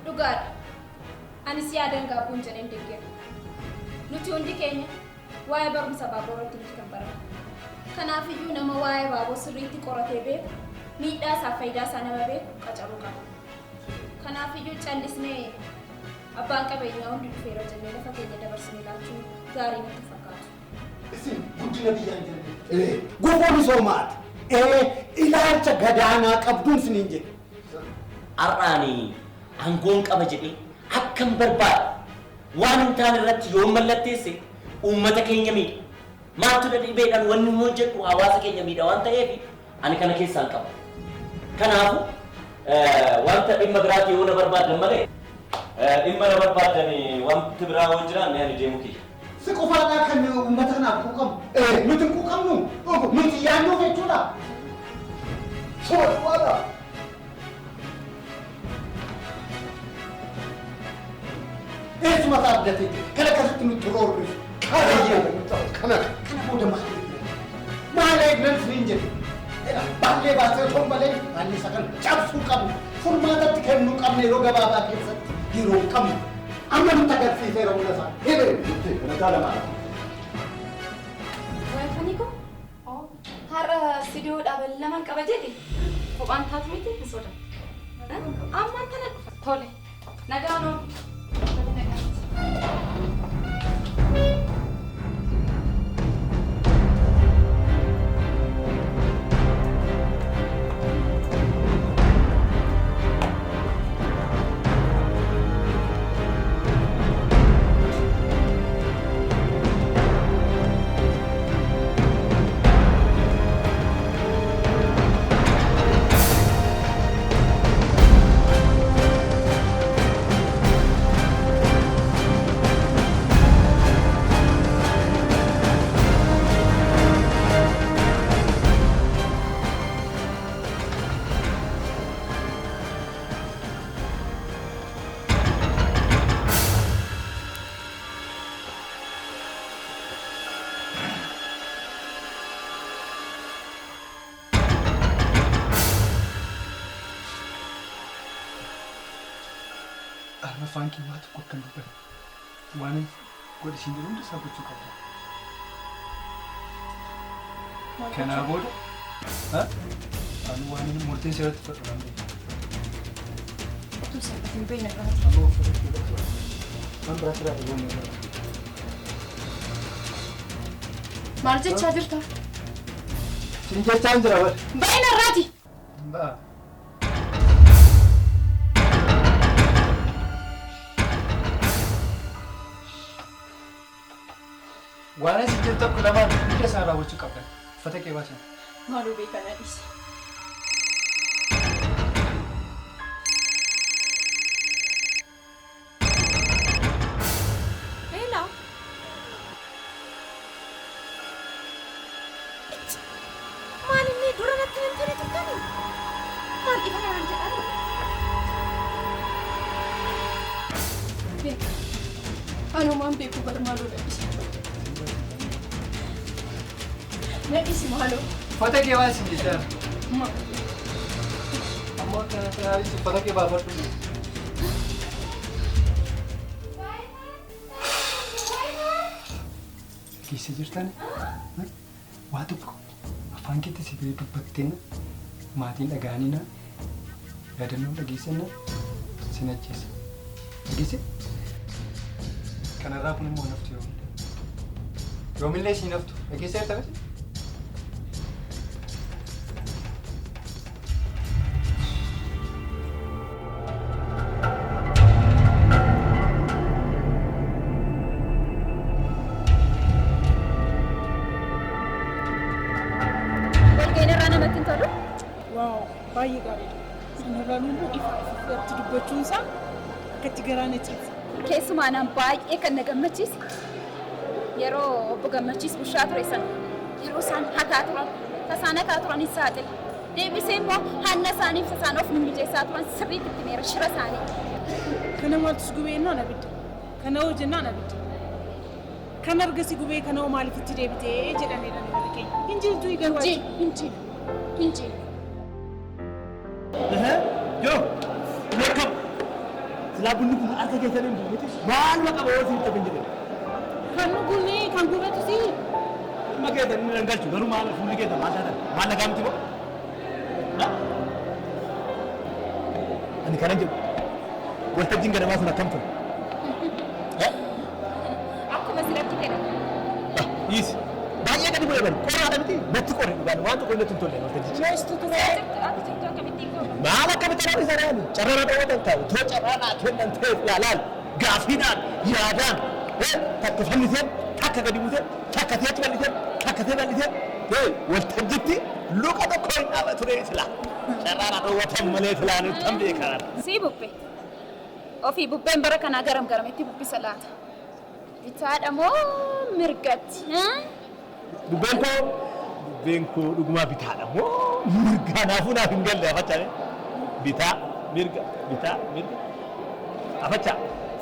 Dhugaadha. Anis yaadan gaabbuun jedheen deeggeera. Nuti hundi keenya waa'ee barumsa baaboo irratti nuti kan baratu. Kanaafiyyuu nama waa'ee baaboo sirriitti qoratee beeku, miidhaa isaa faayidaa isaa nama beeku qacaruu qaba. Kanaafiyyuu callisnee abbaan qabeenyaa hundi dhufeera jennee lafa keenya dabarsinee laachuun gaarii natti fakkaatu. Isin guddina biyyaan jedhame. Gufuu misoomaati. Ilaalcha gadaanaa qabduun isiniin jedhe. Har'aanii aangoon qaba jedhee akkan barbaada waan hin taane irratti yoo mallatteesse uummata keenya miidha. Maaltu dhadhiibeedhaan wanni hojjedhu hawaasa keenya miidha waan ta'eef ani kana keessaan qaba. Kanaafuu wanta dhimma biraatti yoo na barbaadan malee dhimma na barbaadan wanti biraa yoo jiraan ani deemu kiyya. Si qofaadhaa kan uummata kanaaf quuqamu. Nuti hin quuqamnu. Nuti yaadnoo jechuudha. Soodwaadha. Eessuma isaa abdatee kana akkasitti nutti roorrisu. Kana booda maal eegnan? Maal eegnan isiniin jedhe? Baallee baasee osoo malee baallee isa kana cabsuu qabnu. Furmaatatti kennuu qabne yeroo gabaabaa keessatti yeroo qabnu. أما نتقل في خير ونسا إيه نتقل معنا Waifaniiko har'a sidiyoodhaaf lamaan qaba jedhe kophaan taatu miti hin sodaatu. Ammaan tana dhufa. Tole. Nagaan oolu. Afaan kee waa tokko akkan dubbatu waan godhisiin jiru hundi isaa gochuu qabda. Kanaa booda ani waan inni murteen seeratti fudhatamu. Tu sempatnya benar kan? Ammoo uffata kee godhatu. Waan biraa siraa dhiboonni irraa. Maal jechaa jirta? Siin jechaan jira bar. Baay'ina irraati! Ba'a. Waan asi jirtu tokko lamaan hunda isaa raawwachuu qabdan. Uffata kee baasan. Maaloo beekan adis. Beela. Maal inni dura natti hin ture turtani? Maal ifa kanaan jedhani? Beeka. Anumaan beeku bar maaloo dhabbisa. Nabisi malo. Uffata kee baasin jechaa. Ammoo kana kanaanis uffata kee baafadhu. Keessa jirtani waa tokko afaan keetti si bira dubbatteena maatiin dhaga'aniina yaadannoo dhageessanna sin ajjeessa. Dhageesse? Kanarraa kun immoo naftu yoomillee si naftu dhageessa jirta miti? baay'ee gaariidha. Sanarraan immoo ifa irratti dubbachuun isaa akkatti garaa na ciisa. Keessumaa naan baay'ee kan na gammachiise yeroo obbo Gammachiis bushaa ture sana yeroo isaan hakaa turan tasaan hakaa turan hin saaxile. Deebisee immoo hanna isaaniif tasaan of mijeessaa turan sirriitti itti meera shira isaanii. Kana maaltus gubeennaa na bidda. Kana hoo jennaa na bidda. Kan argasi gubee kana hoo maaliif itti deebitee jedhamee dha nama keenya. Hinjiiltu garuu hinjiil. Hinjiil. Yo, welcome. Sila bunni kun akka keessaniin bu'uuti. Maal maqaa ba'oo siin tapheen jedhee. Kan nugunni kan gubatu si. Amma keessan inni rangalchu garuu maal fuulli keessa maal taatan maal nagaamti boo. Ani kanan jedhu waltajjiin gadamaa sun akkam ture. Akkuma sirratti fedha. Yiisi. Baay'ee gadi bu'ee bari qoraadha miti natti qorre dhugaan waan tokko inni tun tolle waltajjichi. Meeshtu ture. Ati jirtu akkamittiin goota. Maal akkamitti dhaabni sana yaani carrara dhawwatan ta'u too carraadhaa kennan ta'eef laalaan gaafiidhaan yaadaan takka fanniseen takka gadi buuseen takka teechi bal'iseen takka tee bal'iseen waltajjitti luka tokko hin dhaaba ture sila carraadhaa dhawwatan malee filaan tan beekan. Sii bubbe. Ofii bubbeen bara kanaa garam garamitti bubbisa laata. Bitaadha moo mirgatti? Bubbeen koo dhugumaa bitaadha moo mirgaa naafuu naaf hin galle afachaa bitaa mirga afachaa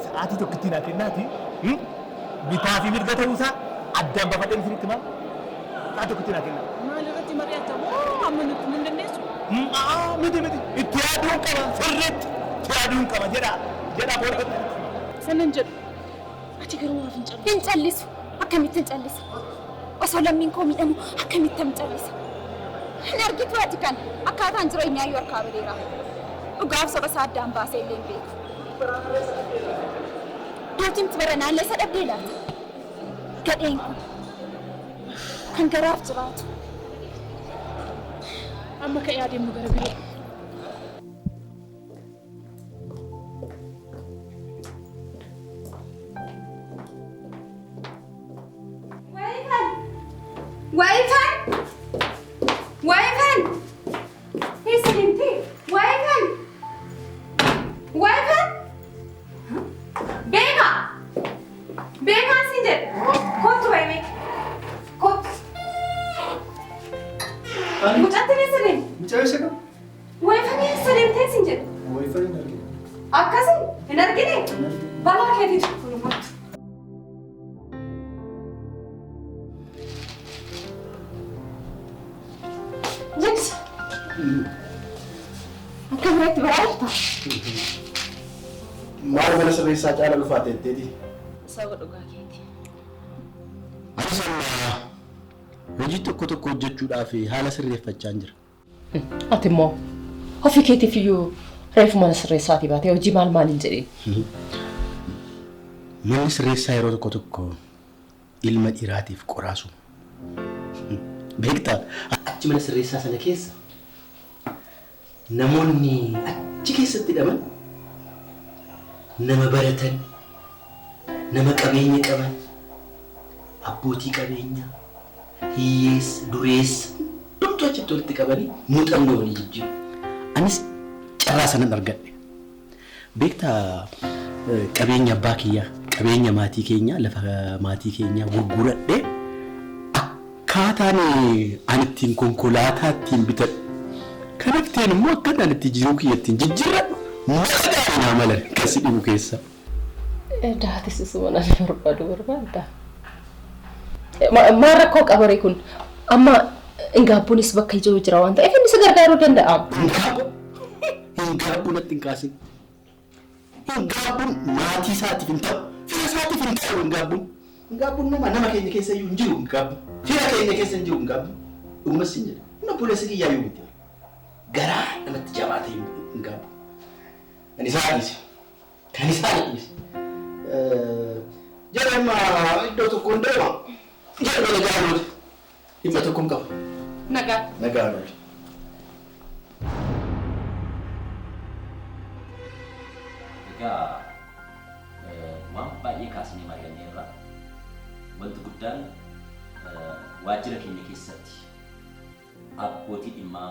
sa'aatii tokkotti naa kennaati bitaa fi mirga ta'uusaa addaan bafadheen isinitti maal sa'aatii tokkotti naa kenna. Maal irratti mari'atamu amma nutti hin dandeessu? Miti itti yaaduun qaba sirriitti itti yaaduun qaba jedha boodatti. sanan jedhu. Ati garuu maaf hin callisu? Hin callisu. Akkamitti hin callisa? Osoo lammiin koo miidhamu akkamitti hin callisa? Hin argitu ati kan akkaataan jireenyaa yoo harkaa badeera. Dhugaaf soba isaa addaan baasee illee hin beeku. Dootimti bara naannoo isa dhabdee laata? Gadheen kun kan garaaf jiraatu. Amma ka'ee adeemnu gara biroo. Waifan! Eessa deemtee? Waifan! Beekaa! Beekaan siin jedhe. Kottu wayi kottu. Mucatti eessa deemte? Mucaa eessa qabu? Waifan eessa deemtee siin jedhe. Waifan hin argine. Akkasii hin argine? Balaa keetiitu kunuunfattu. Jigsi. Akka biratti baraarta. Maal mana sirreessaa caala dhufaa teetteeti? Saba dhugaa keeti. Anis amma hojii tokko tokko hojjechuudhaaf haala sirreeffachaa jira. Ati immoo ofii keetiif iyyuu reefu mana sirreessaatii baatee hojii maal hin jedheen. Manni sirreessaa yeroo tokko tokko ilma dhiiraatiif qoraasu. Beektaa achi mana sirreessaa sana keessa namoonni achi keessatti hidhaman nama baratan, nama qabeenya qaban, abbootii qabeenyaa, hiyyeessa, dureessa, hundumtuu achitti walitti qabanii muuxannoo walii jijjiiru. Anis carraa sanan argadhe. Beektaa qabeenya abbaa kiyyaa, qabeenya maatii keenyaa, lafa maatii keenyaa gurguradhee akkaataan ani ittiin konkolaataa ittiin bitadhu. Kan hafteen immoo akkaataan ani ittiin jiruu kiyya ittiin jijjiirradhu maqaa mala kasi dhibu keessa. Daatis isuma nan barbaadda. Maal rakkoo qabaree kun amma ingaabbuunis bakka ijoo jira waan ta'eef inni si gargaaruu danda'a. Ingaabbuun natti hin kaasin. Ingaabbuun maatii isaatiif hin ta'u, fira isaatiif hin ta'u ingaabbuun. Ingaabbuun nama keenya keessa iyyuu hin jiru ingaabbuun. Fira keenya keessa hin jiru ingaabbuun. Dhugumas hin jedhu. Inni obboleessi kiyyaa yoo miti. Garaa namatti jabaate ingaabbuun. Kan isaa dhiise. Kan isaa dhiise. Jedhama iddoo tokko hin deema. Jedhama nagaa loole. Dhimma tokko hin qabu. Nagaa. Nagaa loole. Egaa waan baay'ee kaasnee mari'anneerra wanti guddaan waajjira keenya keessatti abbootii dhimmaa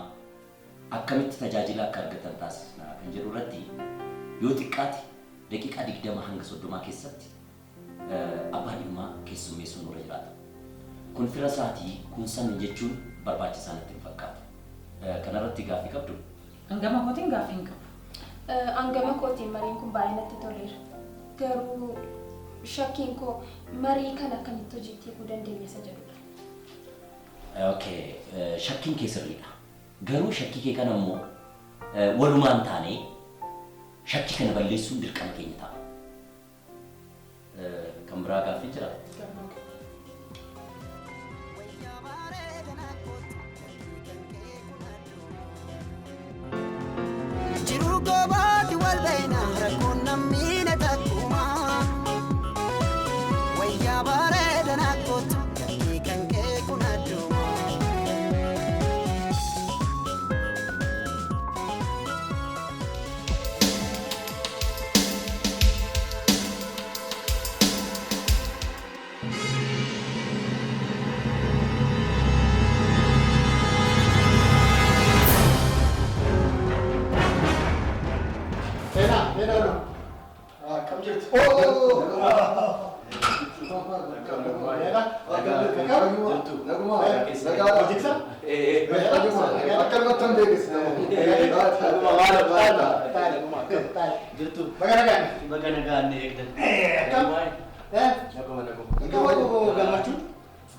akkamitti tajaajila akka argatan taasisna kan jedhu irratti yoo xiqqaate daqiiqaa 20 hanga 30 keessatti abbaa dhimmaa keessummeessuun nurra jiraata. Kun fira isaatii kun samii jechuun barbaachisaa natti hin fakkaatu. Kanarratti gaaffii qabdu? Hangama kootiin gaaffii hin qabu. Hangama kootiin mariin kun baay'ee natti toleera. Garuu shakkiin koo marii kana akkamitti hojiitti hiikuu dandeenya isa jedhudha. Okay, shakkiin kee sirriidha. Garuu shakkii kee kana immoo walumaan taanee shakkii kana balleessuun dirqama keenya ta'a. Kan biraa gaaffii jira? Jiru gobaati wal beena rakkoon namni na takkuma wayyaa bareedan akkootu galii kan kee kun adduma.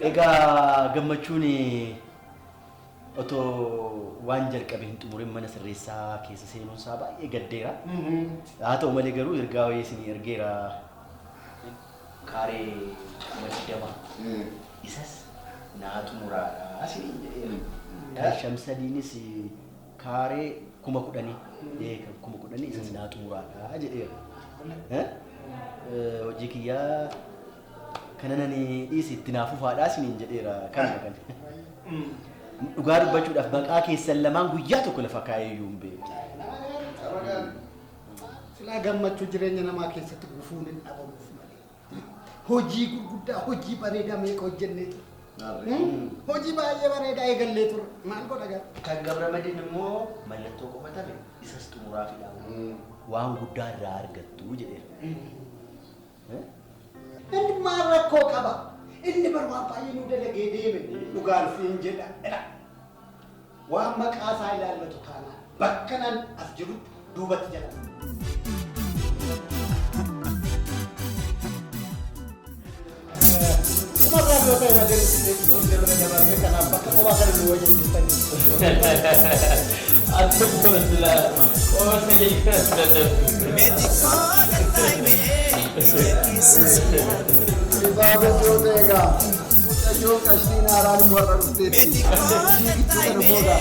Egaa gammachuun otoo waan jalqabe hin xumurin mana sirreessaa keessa seenuun isaa baay'ee gaddeera. Haa ta'u malee garuu ergaa wayii isin ergeera كاري مجدما إساس نات مرارا أسمين شمس دينيس كاري كوما كوداني كوما كوداني إساس نات مرارا أجي وجيكيا كنانني إيسي تنافو فادا أسمين جديرا كان dhugaa dubbachuudhaaf maqaa keessan lamaan guyyaa tokko lafa kaayee iyyuu hin beeku. Silaa gammachuu jireenya namaa keessatti gufuun hin dhabamuuf malee. Hojii gurguddaa, hojii bareedaa meeqa hojjennee ture. Hojii baay'ee bareedaa eegallee ture. Maal godha gaa? Kan Gabramadiin immoo mallattoo qofa tabe isas xumuraa fidaa waan guddaa irraa argattu jedheera. Inni maal rakkoo qaba? Inni barwaa baay'ee nu dalagee deeme dhugaan siin jedha. Waan maqaa isaa ilaallatu taanaan bakka nan as jirutti duubatti jala. Kumarraa yoo ta'e baadiyyaa isin bira dabarre kanaaf bakka kophaa kana nu wajjin jirtanii. Akka boosla oomisha jechuun Isaabe yoo ta'e egaa yoo qashtiin haaraan warra dhufteetti kana booda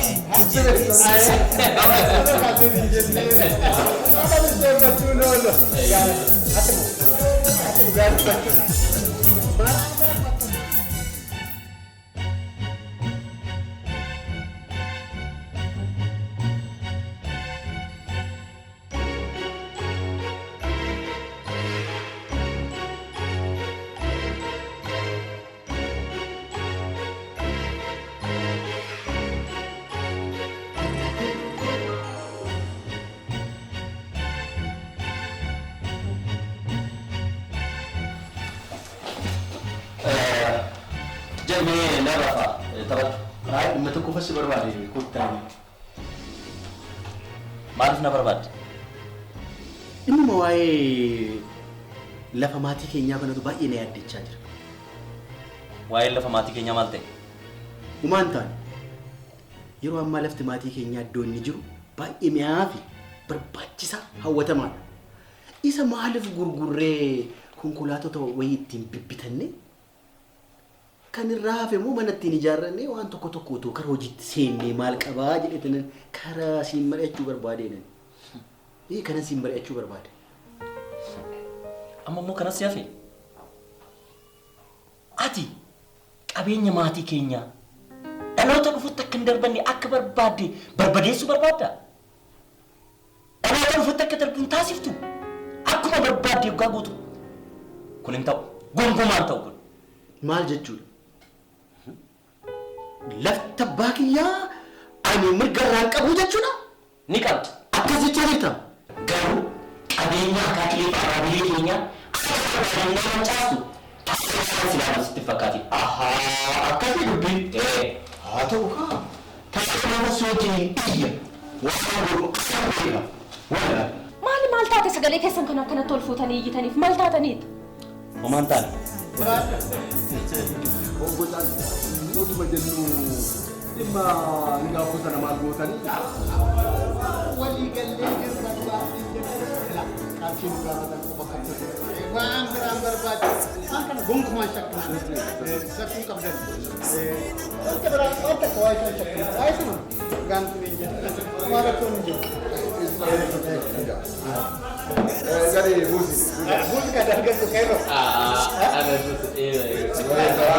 Jamee narafa taphat raay ummata qofa si barbaade kottaan maaliif na barbaadde? Inni waa'ee lafa maatii keenyaa kanatu baay'ee na yaaddachaa jira. Waa'ee lafa maatii keenyaa maal ta'e? Umaan taane yeroo ammaa lafti maatii keenyaa iddoo inni jiru baay'ee mi'aa fi barbaachisaa hawwatamaadha. Isa maaliif gurgurree konkolaatota wayii ittiin bibbitanne? Kan irraa hafe moo mana ittiin ijaarranne waan tokko tokko otoo karaa hojiitti seennee maal qabaa jedhee karaa siin mari'achuu barbaadeenan. Kanan siin mari'achuu barbaade. Amma immoo kanas si hafe? Ati qabeenya maatii keenyaa dhaloota dhufutti akka hin darbanne akka barbaadde barbadeessuu barbaadda? Dhaloota dhufutti akka darbu hin taasiftu? Akkuma barbaadde yoggaa guutu? Kun hin ta'u. Gonkumaan ta'u kun. Maal jechuudha? Lafta baakiyyaa ani mirga irraan qabu jechuudha? Ni qabdi. Akkas jechaa jirta? Garuu qabeenya akaakilee faaraabilee keenyaa akka barbaadannaa caastu taasisaa silaa sitti fakkaate. Akkasii dubbiin haa ta'u kaa. Taasisaa nama soojii biyya waan godhu akka beeka. Maal taate sagalee keessan kan akkanatti ol fuutanii iyyitaniif maal taataniidha? Homaan taane. Hoggotaan mootummaa jennu dhimma hingaafuu sana maal gootanii? Walii gallee jirra du'aatiin jedhee qarshiin gaafatan qofa qabdu. Waan biraan barbaachisu waan kana gonkumaan shakkii sakkuu qabdan. Wanta biraan wanta kawaa isaan shakkii waa'ee sana gaantu hin jedhu waan rakkoo hin jiru. Gadi buusi. Buusi kan dargaggeessu keeroo. Ana buusi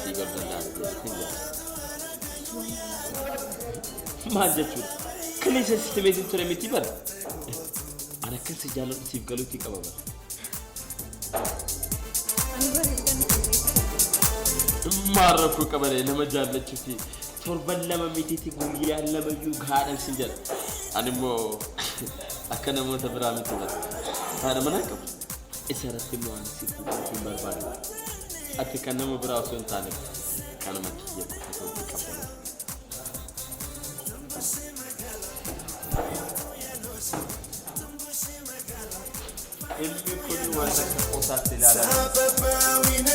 si gargaaraa maal jechuudha? Kaleessa sitti beeksisu ture miti bara. Ana kan si jaalladhu siif galuutii qaba bara. Maal rakkoo qabalee nama jaallachuuti torban lama mitiiti guyyaa lamayyuu gaadhan sin jedha. Ani immoo akka namoota biraa miti bara. Haadha manaa qabu. Isa irratti immoo ani siif hin barbaadu. Ati kan nama biraa osoo hin taane kanuma kiyya qofa ta'uu qaba. Ilmi kun wanta qosaatti ilaalaa.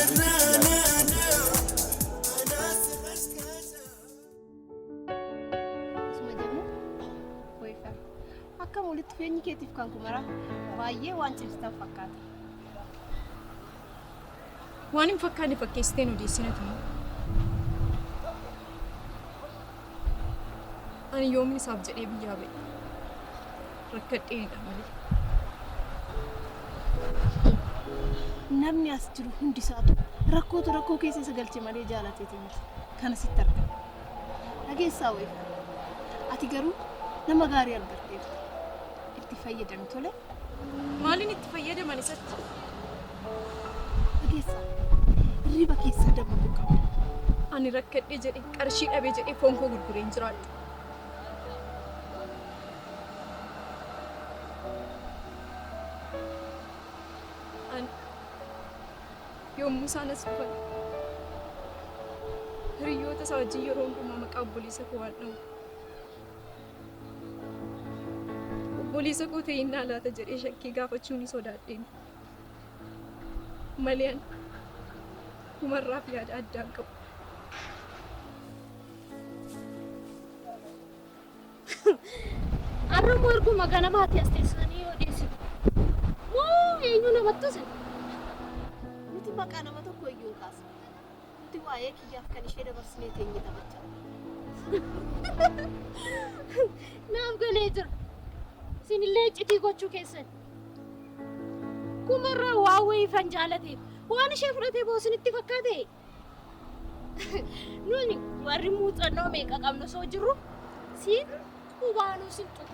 Akka walitti dhufeenyi keetiif kan kumara baay'ee waan cimsitan fakkaata. Waan hin fakkaanne fakkeessiteen odeessinatu. Ani yoomni isaaf jedhee biyyaa ba'e. Rakkadheenidha malee. Namni as jiru hundi isaatu rakkoo keessa isa galche malee jaalateeti miti. Kana sitti argama. Dhageessaa wayii. Ati garuu nama gaarii argatteerta. Itti fayyadami tole. Maaliin itti fayyadaman isatti? Dhageessaa. Riba keessa dabalu qaba. Ani rakkadhee jedhee qarshii dhabee jedhee foon koo gurgureen jiraadha. Yommuu isaan as dhufan hiriyoota isaa wajjin yeroo hundumaa maqaa obboleessa koo waan dha'u. Obboleessa koo ta'ee innaa laata jedhee shakkii gaafachuu ni sodaadheen. Malee ani dhumarraaf yaada addaan qabu. Arramo arguma ganamaatti as teessanii odeessitu. Moo eenyu namatti tosan? Nuti maqaa nama tokko iyyuu kaasa. Nuti waa'ee kiyyaaf kan ishee dabarsinee teenye taphachaa. Naaf galee jira. Isinillee iccitii gochuu keessan. Kumarraa waa wayii fan jaalateef waan ishee fudhatee boosinitti fakkaate. Nuni warri muuxannoo meeqa qabnu soo jirru siin hubaanuu sin tuqe.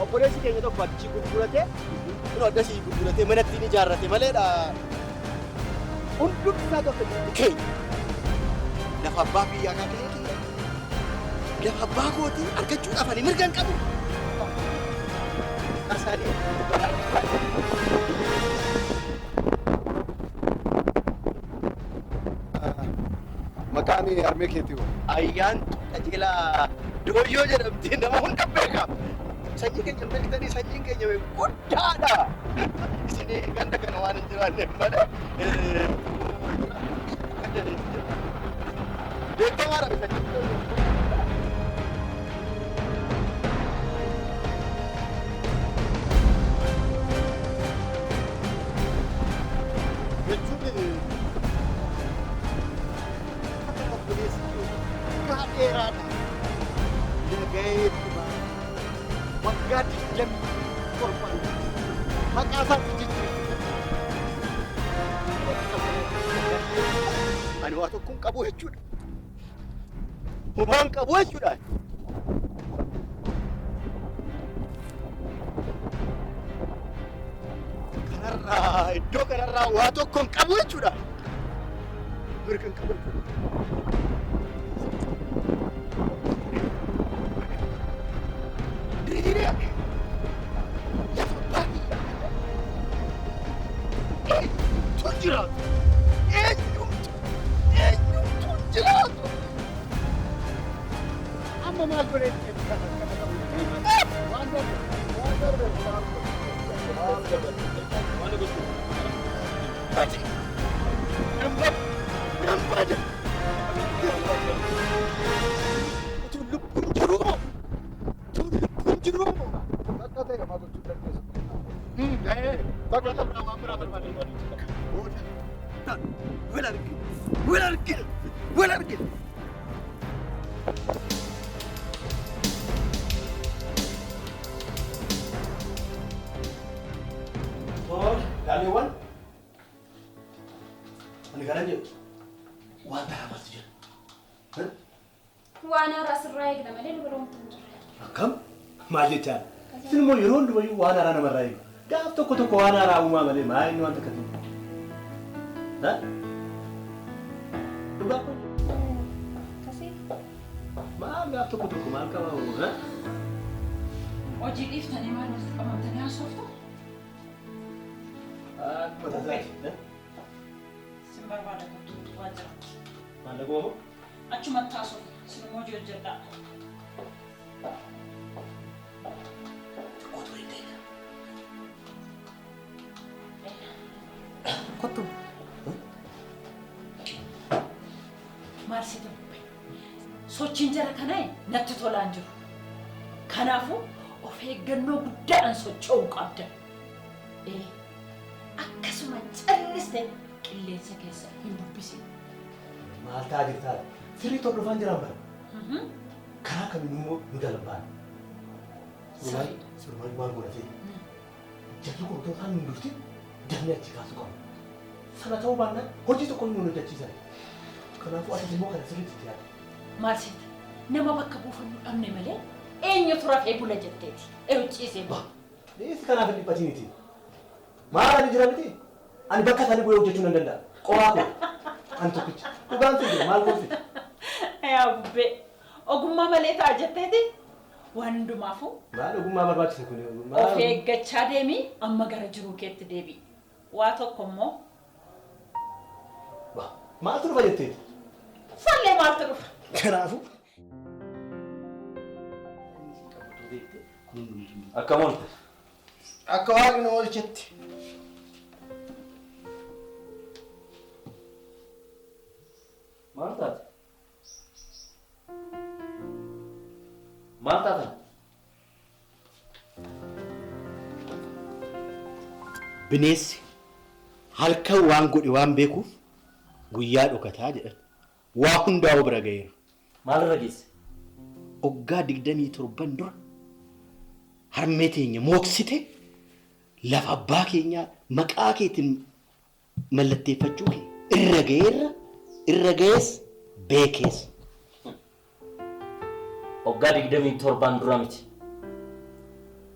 Obboleessi keenya tokko achi gurguratee kun addasii gurguratee manatti ni ijaarrate maleedha. Hundumti isaa tokko keenya lafa abbaa biyyaa kan ta'e lafa abbaa kootii argachuudhaaf ani mirga hin qabu. Maqaan harmee keetii hoo? Ayyaan qajeelaa dooyyoo jedhamti nama hunda beekama. Sanyii keenya beektanii sanyiin keenya guddaadha. Isin ganda kana waan hin jiraanneef malee beekamaadha sanyiin. Ani waa tokkoon qabu jechuudha. Hubaan qabu jechuudha. Kanarraa iddoo kanarraa waa tokkoon qabu jechuudha. Mirga hin qabu jechuudha. Gaaleewwan ani garan jedhu waan ta'amaatu jira. Waan haaraa sirraa eegna malee dubara wanti hin jirre. Akkam maal jechaan? Isin immoo yeroo hundumayyuu waan haaraa namarraa eegu. Gaaf tokko tokko waan haaraa uumaa malee maa inni waan takka ta'e. Dhugaa kun Kasii maal gaaf tokko tokko maal qabaa oola? Hojii dhiiftanii maal walitti qabamtanii haasoftu? Akkuma tasaa. Sin barbaada kan waajjira. Maallaqa oomoo? Achumatti haasofna. Sin immoo hojii hojjedhaa. Kottu. Maal si ta'u? Sochiin jara kanaa natti tolaan jiru. Kanaafuu of eeggannoo guddaadhaan socho'uu qabda. Akkasuma calliste qilleensa keessa hin dubbisin. Maal ta'aa jirtaa? Firii hordofaan jiraan bara. Karaa kamiin immoo nu dalbaan. Surmaan maal godhatee? Jarri gurgurtaan nu durti damee achi kaasu qabu. Sana ta'uu baannaan hojii tokko nu hojjechiisan. Kanaafuu ati immoo kana sirriitti itti yaada. Maal seeta? Nama bakka buufannu dhabne malee eenyutu rafee bula jetteeti. Ciisee bula. Dhiisi kanaaf hin dhiphatiniiti. Maal ani jira miti? Ani bakka isaanii bu'ee hojjechuu nan danda'a. Qomaa koo. Ani tokkicha. Dhugaan sun jira maal gooti? Yaa bubbee ogummaa malee ta'a jetteeti. Waan hundumaafuu. Maal ogummaa barbaachise kun? Of eeggachaa deemii amma gara jiruu keetti deebi'i. Waa tokko immoo. Maaltu dhufa jetteeti? Sallee maaltu dhufa? Kanaafuu. Akkam oolte? Akka waaqni oolchetti. Maal taate? Maal taate? Bineensi halkan waan godhe waan beekuuf guyyaa dhokataa jedhan. Waa hundaa'u bira ga'eera. Maal irra geesse? Waggaa 27 dura harmee teenya mooksite lafa abbaa keenyaa maqaa keetiin mallatteeffachuu kee irra ga'ees beekees. Waggaa 27 dura miti.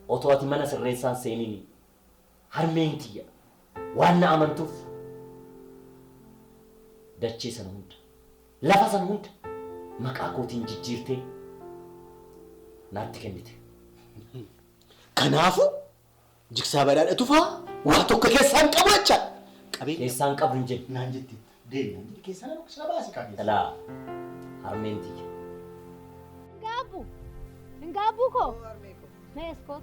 Otoo ati mana sirreessaan seenini harmeen tiyya waan na amantuuf dachee sana hunda lafa sana hunda maqaa kootiin jijjiirtee naatti kennite. Kanaafuu jigsaa badhaadha tufaa waa tokko keessaan qabaachaa. Keessaan qabu hin jennu. Naan jetti deemaan keessaan isa baasi qabeessa. Dhalaa harmeen tiyya. Ngaabu koo meesko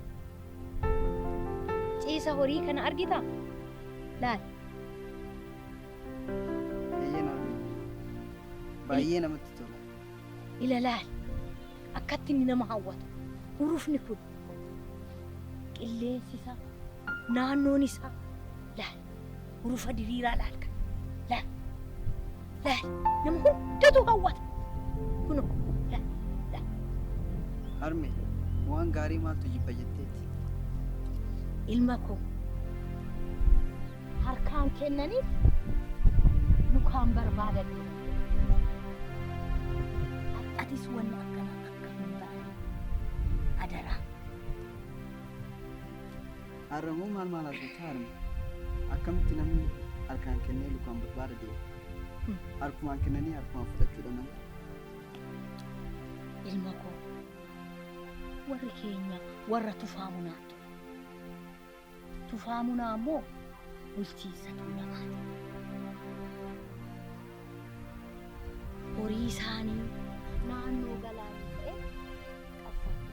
ciisa horii kana argita laal baay'ee namatti tola. ila laal akkatti inni nama hawwatu hurufni kun qilleensi isaa naannoon isaa laal hurufa diriiraa laal kan laal nama hundatu hawwata kuno Harme waan gaarii maaltu jibba jetteeti? Ilma koo harkaan kennaniif lukaan barbaadan. Atis wanna akkana akka hin baane adaraa. Harramuu maal argata harme? Akkamitti namni harkaan kennee lukaan barbaada deema? Harkumaan kennanii harkumaan fudhachuudha malee. Ilma koo warri keenya warra tufaamunaatu. Tufaamunaa ammoo bulchiinsa tuulamaati. Horii isaanii naannoo galaanii ta'e qabsaa'u.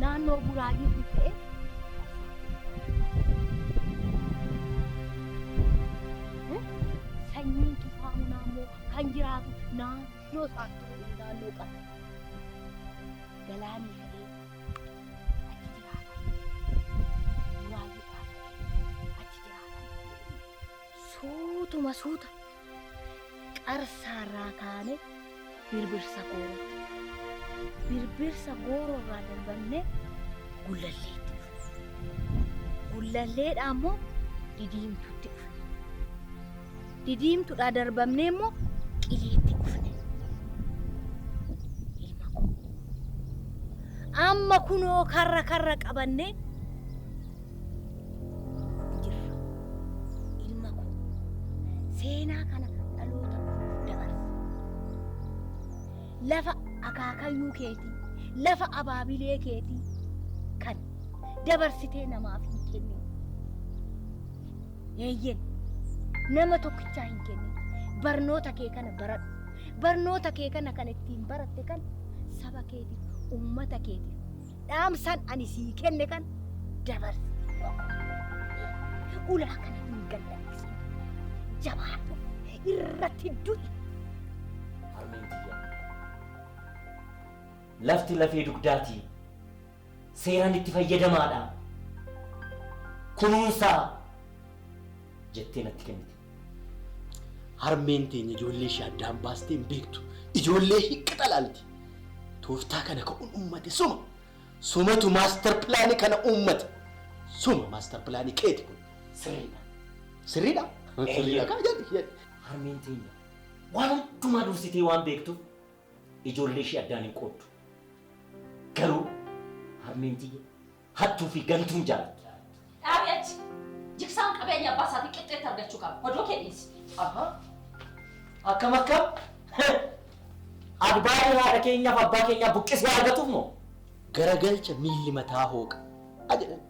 Naannoo buraayyuu ta'e qabsaa'u. kan jiraatu naannoo isaan turuu naannoo qaba. Galaanii ka'ee achi jiraatan waayee achi jiraatan suutuma suuta qarsaarraa kaane birbirsa goorotti birbirsa goororraa darbannee gullalleetti dhufe. Gullalleedha ammoo didiimtutti dhufe. Didiimtuudhaa darbamnee immoo qileetti dhufne. Ilma koo amma kunoo karra qabannee jirra. Ilma koo seenaa kana dhaloota dabarsa. Lafa akaakayyuu keetii, lafa abaabilee keetii kan dabarsitee namaaf hin kennin. Eeyyen nama tokkichaa hin kennin. Barnoota kee kana baradhu. Barnoota kee kana kan ittiin baratte kan saba keetiif, uummata keetiif dhaamsan ani sii kenne kan dabarsi. Ulaa kana hin gadhiisin. Jabaadhu irratti du'i. Lafti lafee dugdaatii seeraan itti fayyadamaadha. Kunuunsaa jettee natti kennite. Harmeen teenya ijoollee ishee addaan baastee hin beektu. Ijoollee hiqqa laalti. Tooftaa kana ka'uun uummate sumatu maaster pilaanii kana uummate. Suma maaster pilaanii keeti kun. Sirriidha. Sirriidha? Sirriidha. Harmeen teenya waan hundumaa dursitee waan beektuuf ijoollee ishee addaan hin qooddu. Garuu harmeen tiyya hattuu fi gantuun jaalatti. Dhaabi achi. Jiksaan qabeenya abbaa isaatii qixxeetti argachuu qaba. Odoo keedhiisi. Akkam adbaayee haadha keenyaaf abbaa keenyaaf buqqisee argatuuf moo? Garagalcha miilli mataa hooqa. Ajedhan.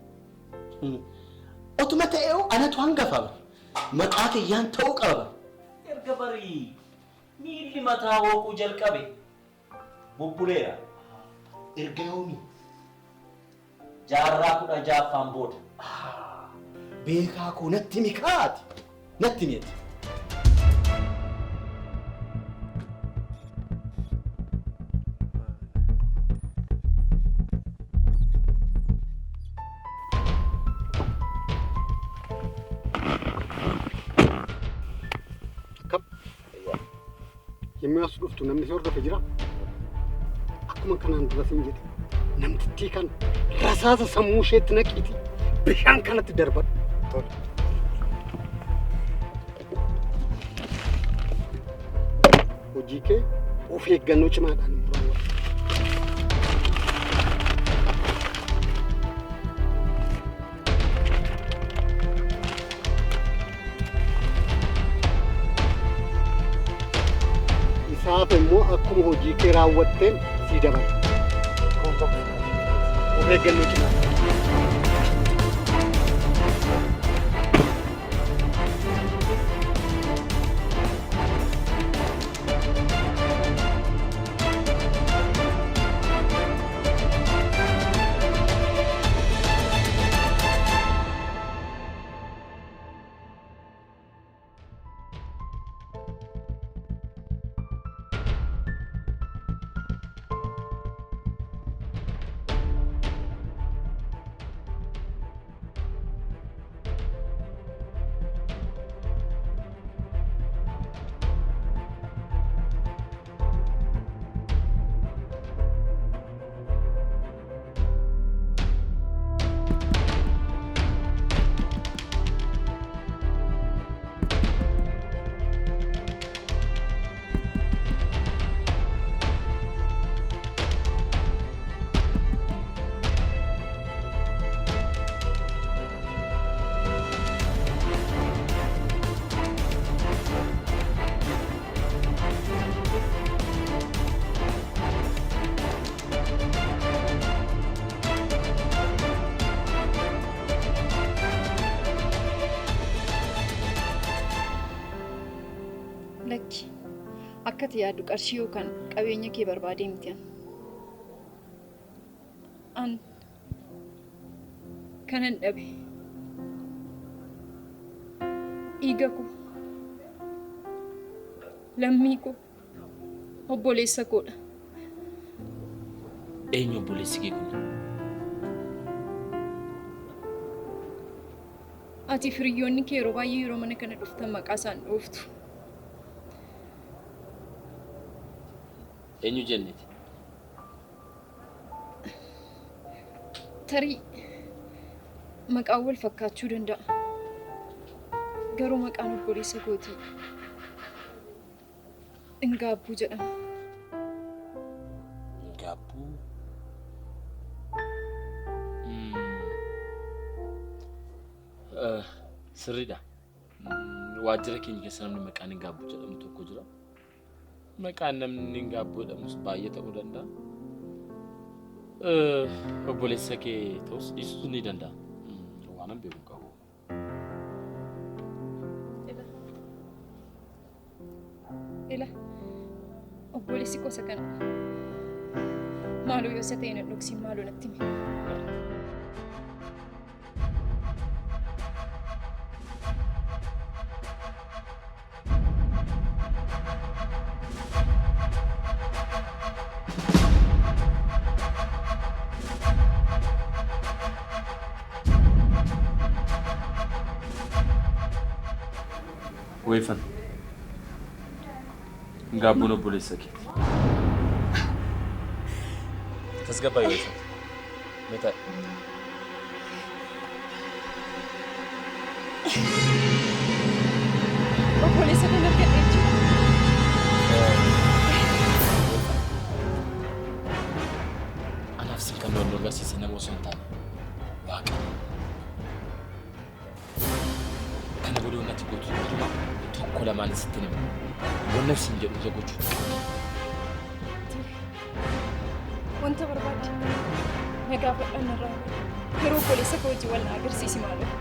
Otuma ta'ee anatu hangafa. Maqaa kiyyaan ta'uu qaba. Erga barii miilli mataa hooquu jalqabe bubbuleera. Erga yoomii? Jaarraa 16ffaan booda. Beekaa koo natti mikaati. Natti miti. የሚያስዱፍቱ namni si hordofe jira. Akkuma kanaan dura sin jedhe namtittii kan rasaasa sammuu isheetti naqiiti bishaan kanatti darbadhu. Hojii kee of eeggannoo cimaadhaan raawwadhu. Isaaf immoo akkuma hojii kee raawwatteen sii dabala. Of eeggannoo cimaa. Lakki akkati yaaddu qarshii yookaan qabeenya kee barbaadee miti an kanan dhabe dhiiga koo lammii koo obboleessa koodha. Eenyu obboleessi kee kun? Ati firiyyoonni kee yeroo baay'ee yeroo mana kana dhuftan maqaa isaan dhooftu. Eenyu jenneti? Tarii maqaan wal fakkaachuu danda'a. Garuu maqaan obboleessa kootii Ingaabbuu jedhama. Ingaabbuu? Sirriidha. Waajjira keenya keessa namni maqaan Ingaabbuu jedhamu tokko jira. Maqaan namni Ingaabbuu jedhamus baay'ee ta'uu danda'a. Obboleessa kee ta'us dhiisuu ni danda'a. Waan an beeku qabu. Ila obboleessi gosa kana maaloo yoo isa ta'e na dhoksin maaloo natti himi. Weefan. Ingaabbuu obboleessa kee. Tasgabbaa'ii weefan. Meetaa? Obboleessa kana argadhee jira. Anaaf sin kan wal agarsiise nama osoo hin taane Waaqa. Kana godhuu natti gootu hundumaa tokko lamaan sitti nima. Wanna sin jedhu isa gochuu Wanta barbaadde nagaa fudhanna irraa yeroo obboleessa koo wajjin wal na agarsiisi maaloo.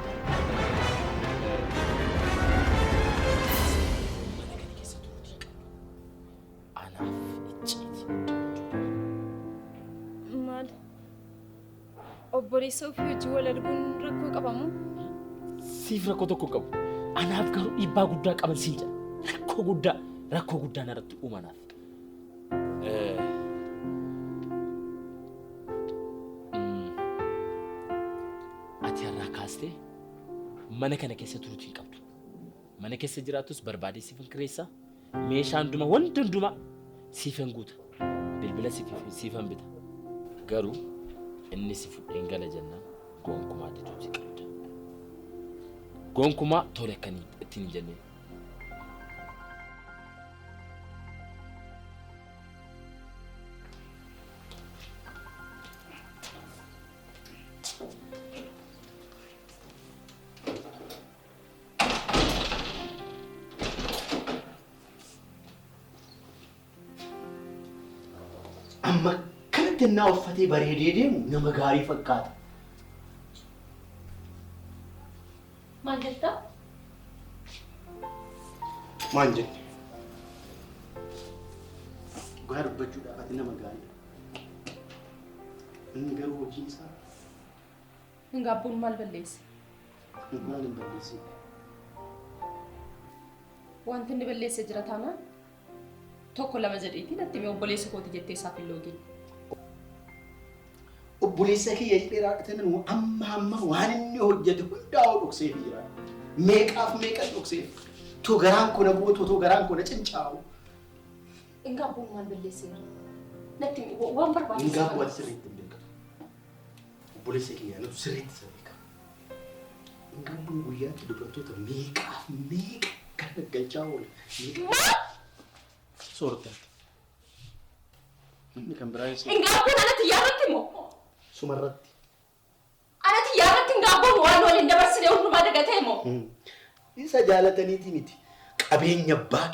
Maal? Obboleessa ofii wajjin wal arguun rakkoo qabamu? Siif rakkoo tokko qabu. Anaaf garuu dhiibbaa guddaa qaban siin jedha. Rakkoo guddaa narratti uumanaaf. Ati har'aa kaastee mana kana keessa turuutii qabdu. Mana keessa jiraatus barbaadee siifan kireessaa. Meeshaa hundumaa wanta hundumaa siifan guuta. Bilbila siifan bita. Garuu inni si fudheen gala jennaan gonkumaa dituutii qabda. Gonkumaa tole akkanii ittiin hin jenneen. Amma kanatti innaa uffatee bareedee deemu nama gaarii fakkaata. Maal jettaa? Maal jenne? Dhugaa dubbachuudhaaf ati nama gaariidha. Inni garuu hojiin isaa Ingaabbuun maal balleesse? maal hin balleessin? Wanti inni balleesse jira taanaan tokko lama jedheetii natti mee obboleessa kooti jettee isaaf hin loogin. Obboleessa kiyya jedhee raaqatan amma waan inni hojjete hundaa dhoksee jira. Meeqaaf meeqa dhokseef? Too garaan kona gootu too garaan kona cincaa'u. Ingaabbuun maal balleesse? Natti waan barbaadu. Ingaabbuu ati sirriitti hin beekatu. Obboleessa kiyya natu sirriitti isa beeka. Ingaabbuun guyyaatti dubartoota meeqaaf meeqa kan gaggalchaa oole. Soorata. Inni kan biraa isa. Ingaabbuun anatti yaadatti moo? Sumarratti. Anatti yaadatti ingaabbuun waan waliin dabarsine hundumaa dagatee moo? Isa jaalataniiti miti. Qabeenya abbaa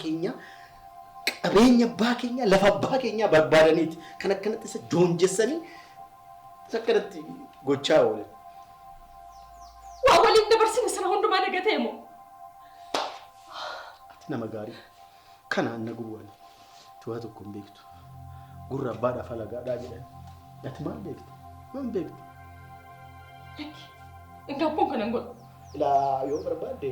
keenya lafa abbaa keenya barbaadaniiti. Kan akkanatti isa joonjessanii isa akkanatti gochaa oolan. Waan waliin dabarsine sana hundumaa dagatee moo? Ati nama gaarii. Kanaan na gurwani. Tuwaa tokko hin beektu. Gurra abbaadhaaf alagaadhaa jedhan. Ati maal beekti? Maal beekti? Ingaabbuun kana hin godhu. Ilaa yoo barbaadde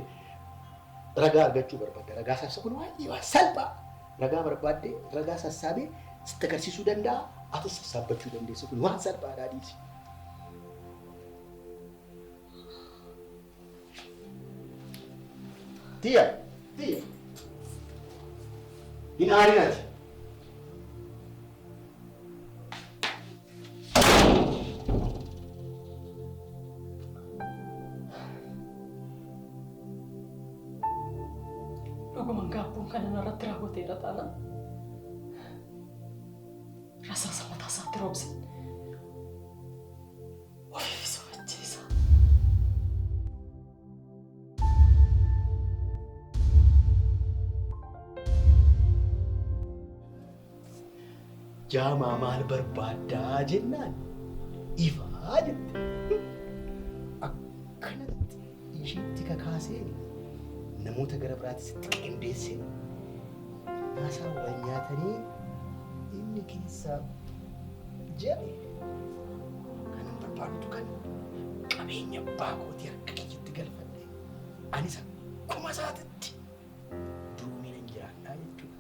ragaa argachuu barbaadde. Ragaa saamsa kun waan salphaa. ragaa barbaadde ragaa sassaabee sitti agarsiisuu danda'a. Atis sassaabbachuu dandeessa. Kun waan salphaadhaa dhiisi. Tiya. Hin aarinati. Dhuguman gaabbuun kana narratti raawwateera taana. Rasaasa mataa isaatti roobse. Ofii sobachiisa. Jaamaa maal barbaaddaa jennaan ifaa jette. Akkanatti ishiitti kakaasee namoota gara biraatti sitti qindeesse naasaa wal nyaatanii inni keessaa jedhe kanan barbaadutu kan qabeenya abbaa kootii harka kiyyitti galfadhe anis akkuma isaatitti durumiin hin jiraadhaa jechuudha.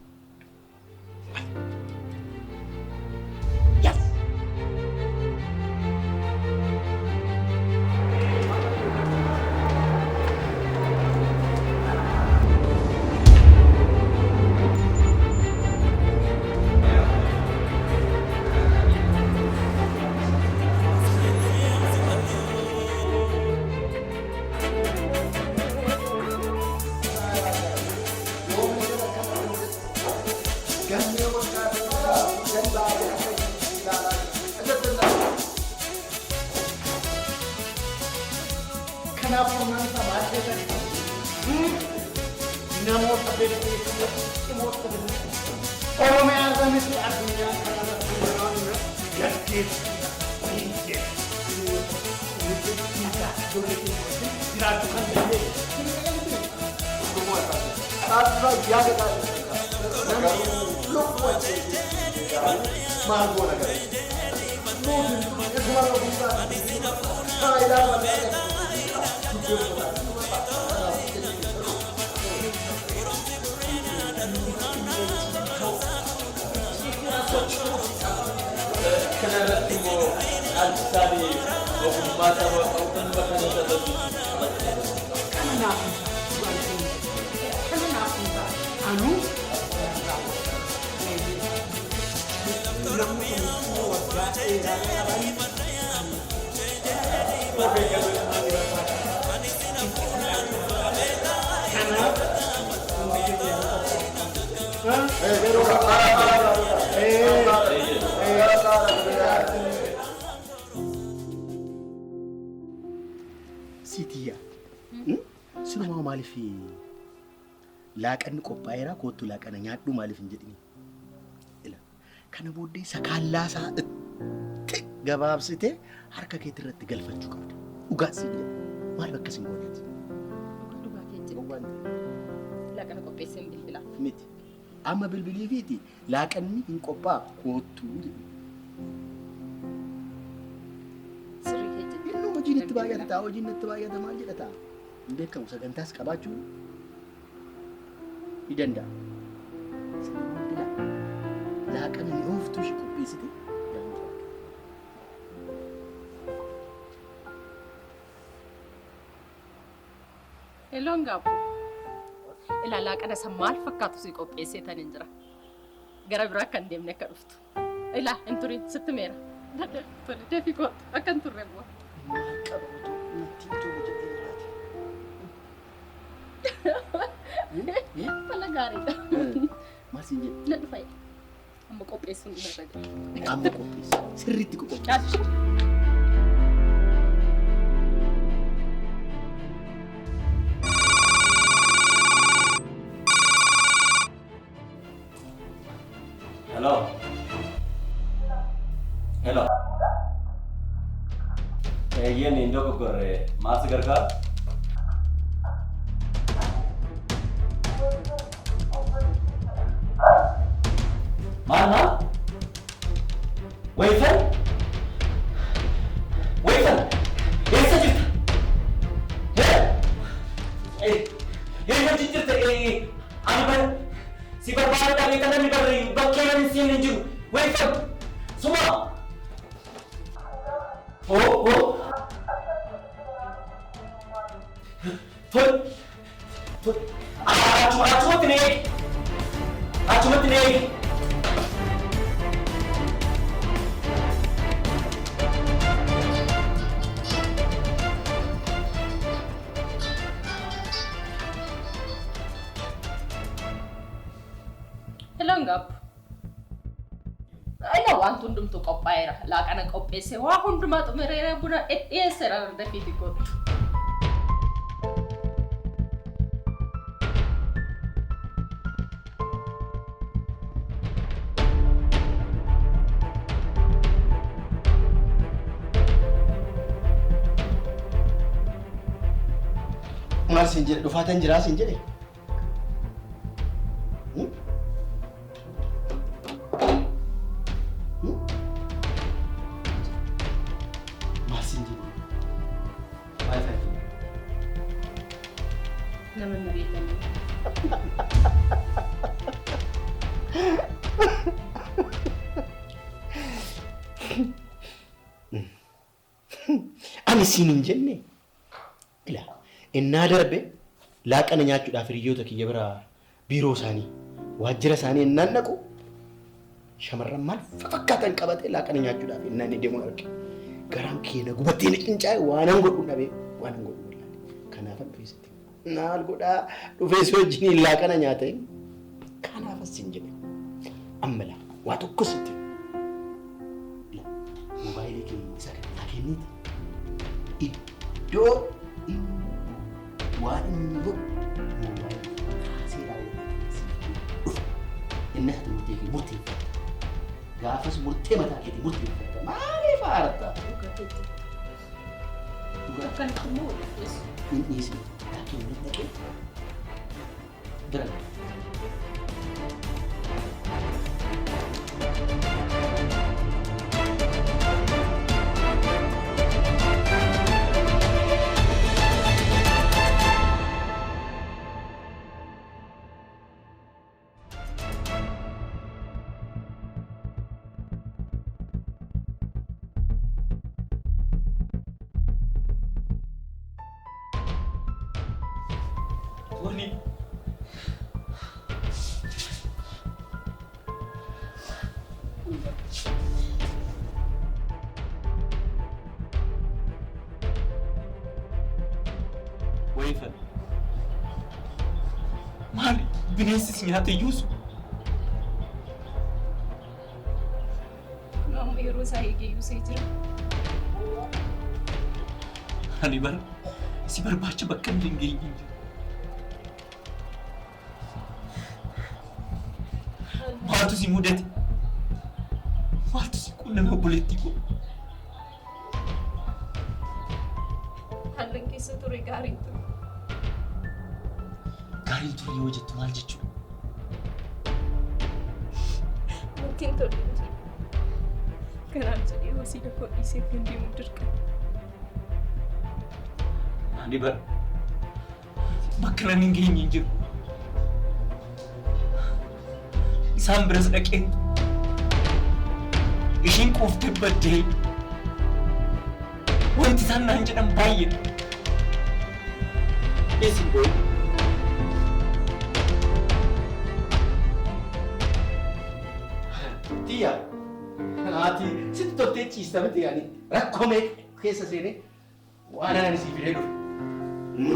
Sitiya. Sinumaa maaliif laaqanni qophaa'eera kootu laaqana nyaadhu maaliif hin jedhini? Ila kana booddee sakaallaasaa itti gabaabsitee harka keetii irratti galfachuu qabda. Dhugaa Sitiya. Maaliif akkasiin gooneeti? Dhugaa keetti. Laaqana qopheessee hin bilbilaa. Miti. Amma bilbilii fiiti laaqanni hin qophaa'a kootu jedhu. Hojiin itti baay'ata hojiin itti baay'ata maal jedhata hin beekamu sagantaas qabaachuu ni danda'a. Laaqana ni ooftuu ishee qopheessite Eloon gaabu ilaa laaqana san maal fakkaatu si qopheessee tan hin jira gara biraa akka hin deemne akka dhuftu ilaa hin turin sitti meera tole deefi kootu akka hin turre bu'a. Fala gaariidha. Maal siin jedhu? Na dhufa amma qopheessuun irra jira. Amma qopheessu sirriitti qopheessu. Hello. Hello. Yen Indo ko corre. Mas garga. Mana? Waiter? Waiter? Yes, sir. Hey, ये जो चित्र थे, अभी पर सिपर बार का लेकर Wayfan! Suma! Oh! Tol! Achumatti na eegi! Achumatti na eegi! Langap. Ina wantu ndumtu qophaa'eera. Laaqana qopheesse waa hundumaa xumireera buna dhedheesseera dafiiti kottu. Maal siin jedhe dhufaatan jiraa siin jedhe? Ani siin hin jenne ila innaa darbe laaqana nyaachuudhaaf hiriyoota kiyya bira biiroo isaanii waajjira isaanii innaan naqu shamarran maal fakkaatan qabatee laaqana nyaachuudhaaf innaan inni deemuun arge garaan keenya gubattee na qincaa'e waanan godhu dhabee waanan godhu wallaale kanaafan dhufeesitti naal godhaa dhufees wajjiniin laaqana nyaatee kanaafas siin jedhe ammala waa tokko sitti mobaayilii keenya isa kana kenniiti iddoo waan inni godhu mobaayilii kaasee raawwatu inni ati murteeffata gaafas murtee mataa keetii murteeffata maaliif haarata Akkanatti immoo hin dhiisne laakiin inni dhaqee bira Wayfan! Maali bineensi si nyaata iyyuusu? Amma yeroo isaa eegee yuusee jira. Ani bara si barbaacha bakka hin geenye jiru. Maaltu si mudate? Maaltu si qunname obboleettii koo? Hallan keessa ture gaariin ture. Gaariin ture yoo jettu maal jechuudha? Murtiin tole hin jiru. Kanaan jedhee hosii lafa dhiisee kan deemu dirqama. Ani bara bakka nan hin geenye hin jiru. Isaan biras dhaqee ishiin quuftee baddee wanti isaan naan jedhan baay'ee. Eessi boo'e? Tiyya haati sitti toltee ciista miti yaani rakkoo mee keessa seenee waan ani siif fidee dhufe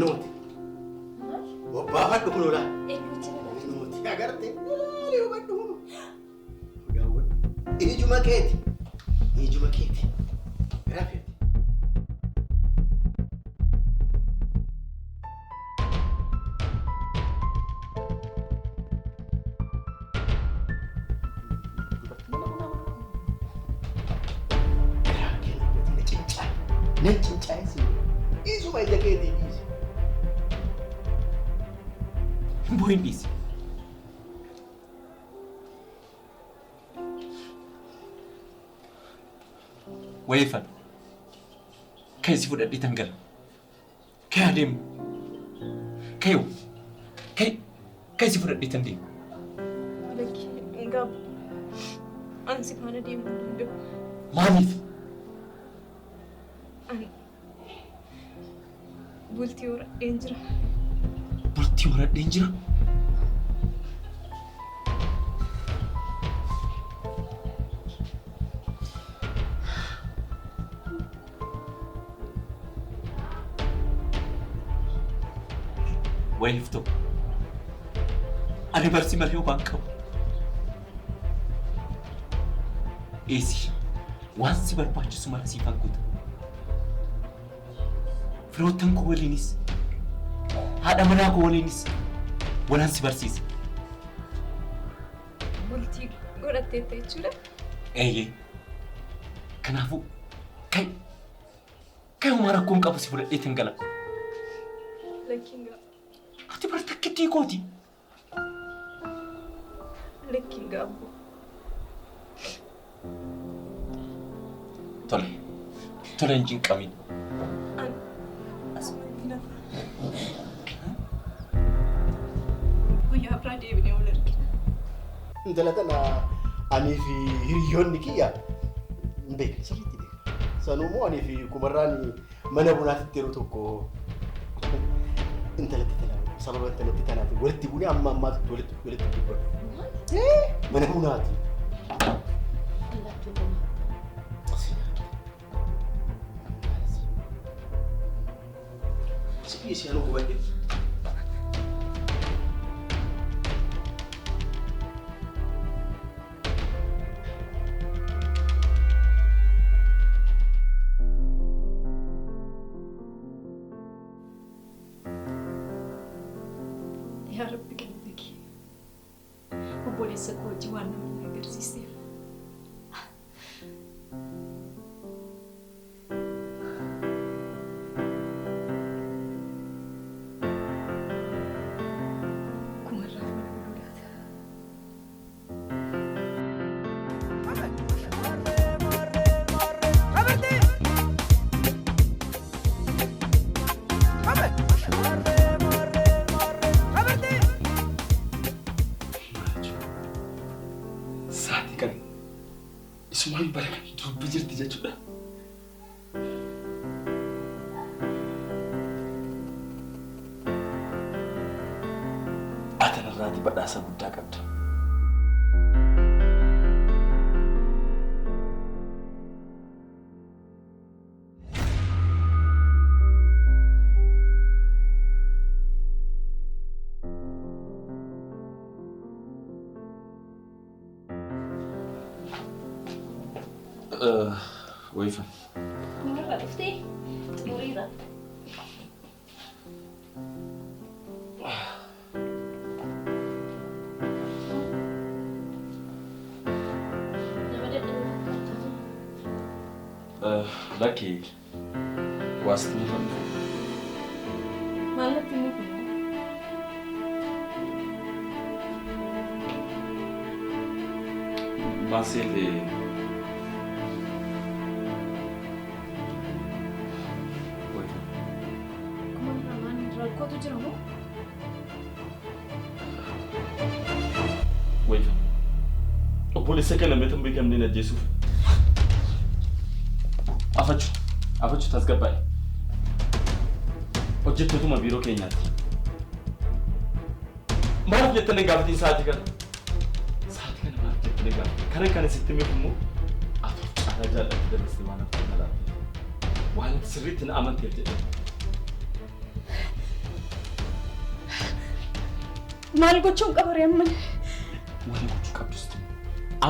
nuti bobbaafadhu kunuudha nuti agarte maali hubadhu daawwadhu ijuma keeti rafeeti. Nacin caisi isu mai da kai da isi boy isi Wayfan kai si fudadhi tangala kai adem kai si fudadhi tande Laki ngab An si faana deemuu hin danda'u. Maaliif? Ani bultii horadheen jira. Bultii horadheen jira? Weeliftuu ani barsii malee waan qabu eessi waan si barbaachisu mala siif guuta firoottan koo waliinis haadha manaa koo waliinis walaan si barsiisa. Bultii godhatteetta jechuudha? Eeyyee kanaafuu kai uumaa rakkoon qabu si fudhadheetiin gala. Lakkiin gaafa. Ati bar takkittii kooti. Lakkiin gaafa. Tole hin cinqamin. Asumatti nafa. Guyyaa biraa deebinee wal argina. Intala tana anii fi hiriyoonni kiyya hin beekne sirriitti beekna. Sanuummoo anii fi kumarraan mana bunaatitti yeroo tokko intalatti tanaa sababa intalatti tanaaf walitti buunee amma ammaatti walitti dubbatu. Mana bunaati. Siya ano ba din? Ya Rabbi galtaki. Obboleessa koo wajjin waan namni agarsiiseef. Isumaan bara dubbi jirti jechuudha. Ati narraati badhaasa guddaa qabda. Waifa. Murah dufti. Murira. Laki wasni kan. Malah timu. Masih di Kau tu jeramu? Waifa. Obboleessa kana meetan beekamneen ajjeesuuf. Afachu tasgabbaa'e. Hojjettootuma biiroo keenyaati. Maaf jettanii gaafatiin sa'aatii kana? Sa'aatii kana maaf jettanii gaafatan? Kana kana sitti miif immoo ati caalaa jaallattu dabarsitee waan akka kana laata? Waan sirriitti na amanteef jedhee. Maal gochuun qabare amma? Waan gochuu qabdusti.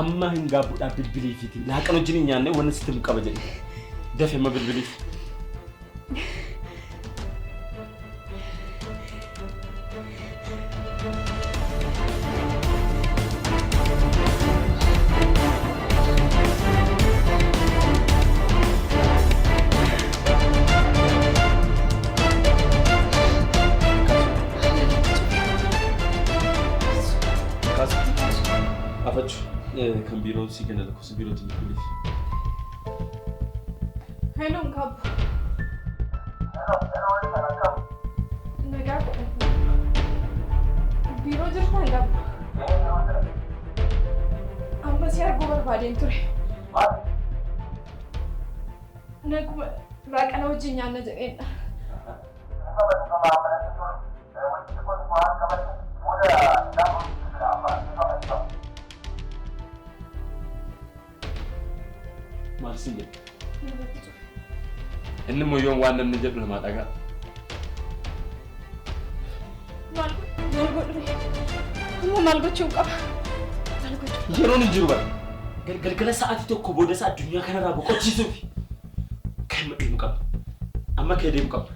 Amma hin gaabbuudhaa bilbiliifiiti. Laaqan wajjin hin nyaanne waan sitti qaba jedhe. Dafee amma bilbiliif. Kan biiroo si kenna lakkoofsa biirootti bilbiliif. Hello, Kab. Nagaa godhatu. Biiroo jirtaa Kab. Amma si arguu barbaadeen ture. Naguma baaqana wajjin nyaanna jedheenha. Maal siin jedhe? Inni immoo yoon waan namni jedhu namaa dhagaa. Maal godhu? Immoo maal gochuun qaba? Yeroon hin jiru bara. Galgala sa'aatii tokko booda isaa addunyaa kanarraa boqochiisuuf kan deemu qabna. Amma kee deemu qabna.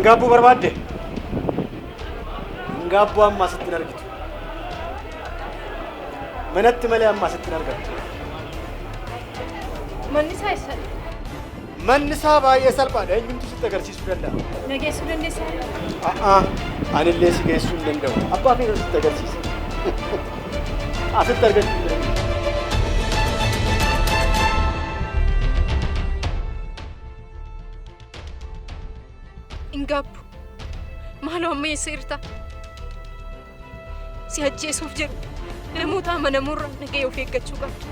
Ngaabbuu barbaadde? Ngaabbuu amma asitti hin argitu. Manatti malee amma asitti hin argattu. Manni isaa eessadha? Manni isaa baay'ee salphaadha. Eenyumtu sitti agarsiisuu danda'a? Na geessuu dandeessaa? Anillee si geessuu hin danda'u. Abbaa fi sitti agarsiisa. Asitti argachuu danda'a. Ingabbu maaloo amma eessa jirta? Si ajjeesuuf jedhu namoota amanamurra nagahee of eeggachuu qabdu.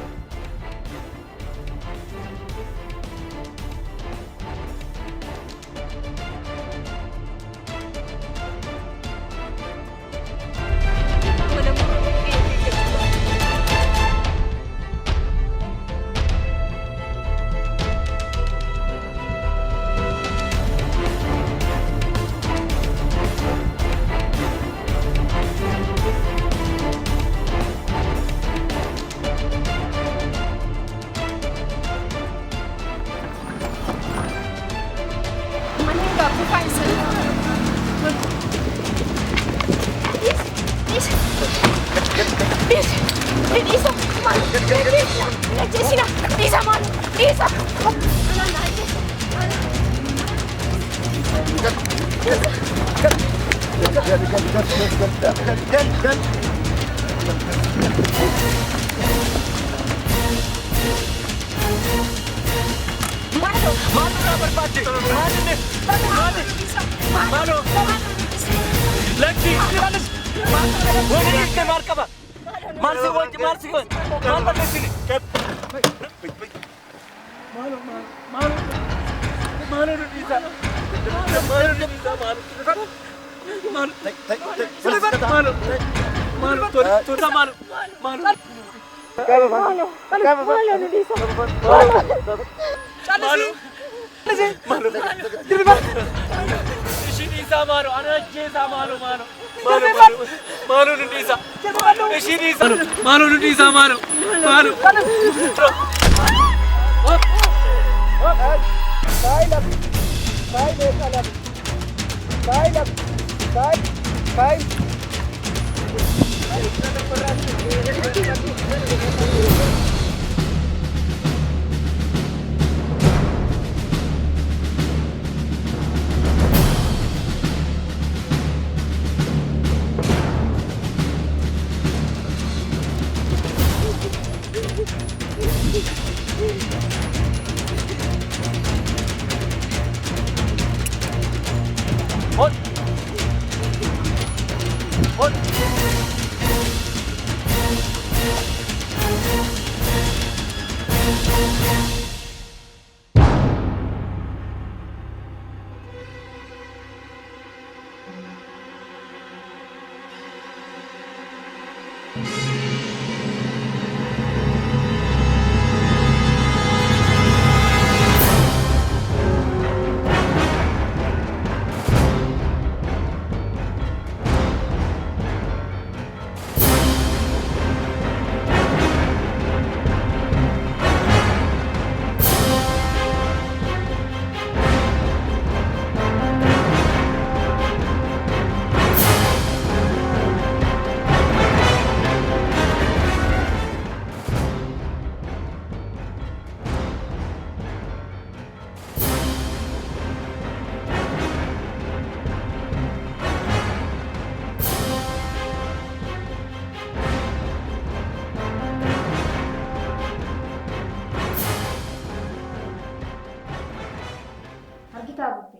Argitaa bubbe.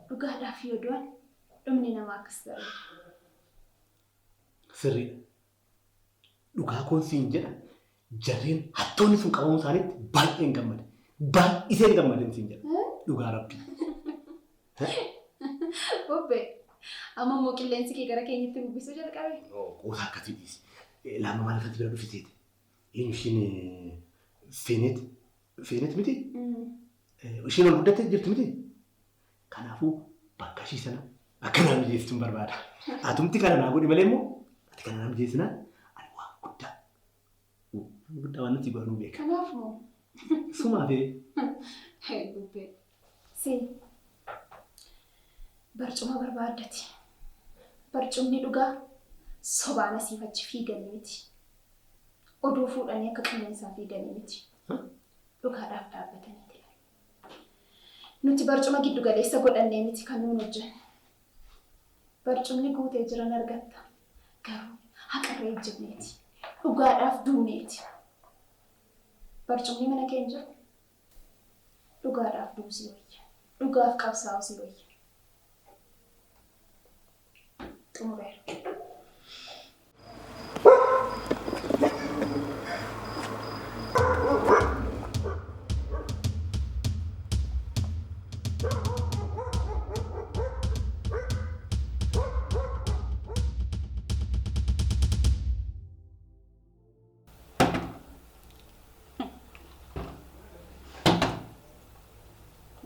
Dhugaadhaaf yoo du'an dhumni namaa akkas ta'e. Sirriidha. Dhugaa koon siin jedha. Jarreen hattoonni sun qabamuu isaaniitti baay'een gammada. Baay'iseen gammadan siin jedha. Dhugaa rabbi. Bubbe. Amma immoo qilleensi kee gara keenyatti bubbisuu jalqabe. Qoosaa akkasii dhiisi. Laama maaliifatti bira dhufiteeti? Ishiin feenet miti? Ishiin ol guddattee jirti miti? Kanaafuu bakka ishii sana akka naa mijeessituun barbaada. Atumti kana naa godhi malee immoo ati kana naa mijeessinaan ani waan guddaa waan nuti godhanuu beeka. Kanaaf moo? Sumaafee. Bubbee. Siin barcuma barbaaddati. Barcumni dhugaa sobaan asiif achi fiiganii miti. Oduu fuudhanii akka qilleensaa fiiganii miti. Dhugaadhaaf dhaabbatanii. Nuti barcuma giddu galeessa godhannee miti kan nuun hojjennu. Barcumni guutee jiran argatta. Garuu haqarree ejjenneeti. Dhugaadhaaf duuneeti. Barcumni mana keenya jiru. Dhugaadhaaf duusii wayya. Dhugaaf qabsaa'usii wayya. Xumureera.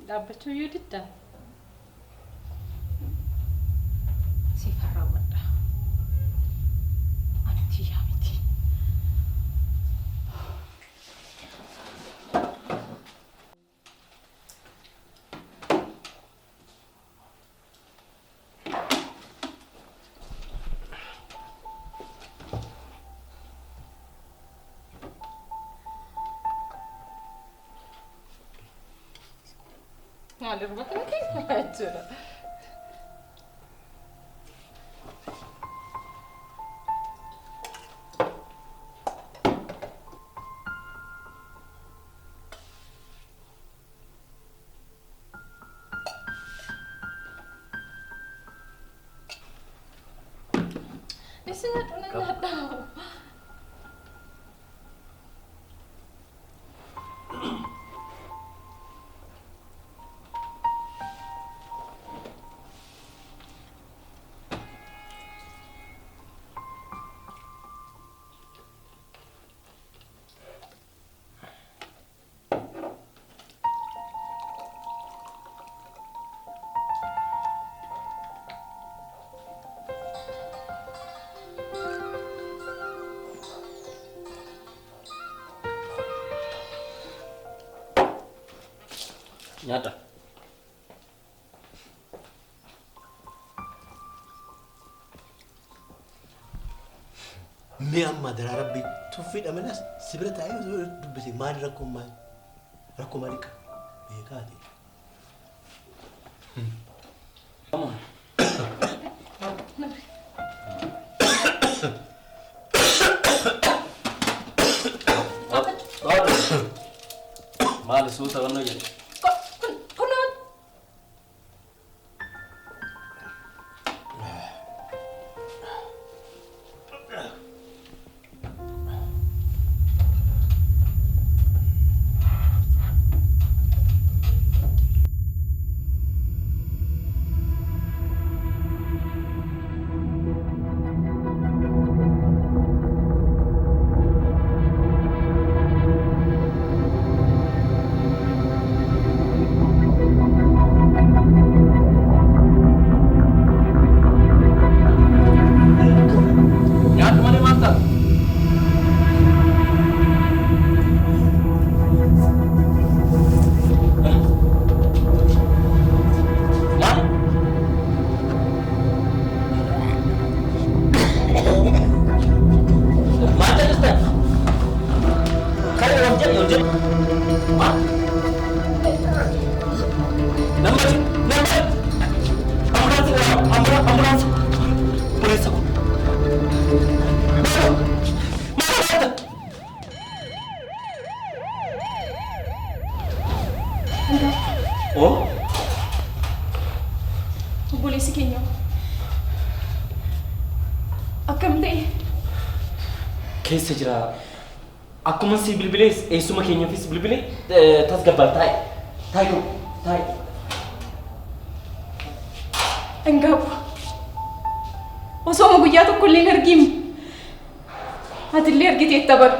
Dhaabbachuu yoo diddaa siif raawwadha. Ani tiyyaa miti. Maal irra kana keessa jechuudha. Isinya tunanya tahu. Nyata. Mee amma daraa rabbi tuffiidha malas si bira taa'ee dubbise maali rakkoo maali? Rakkoo maali qaba? Beekaati. Maali suuta wanno jedhe. Oh? Obboleessi keenya akkam ta'e? Keessa jira. Akkuma si bilbilees eessuma keenyaafis bilbilee tasgabbaa taa'e. Engaabu osoo guyyaa tokko illee hin argine atillee argiteetta bara.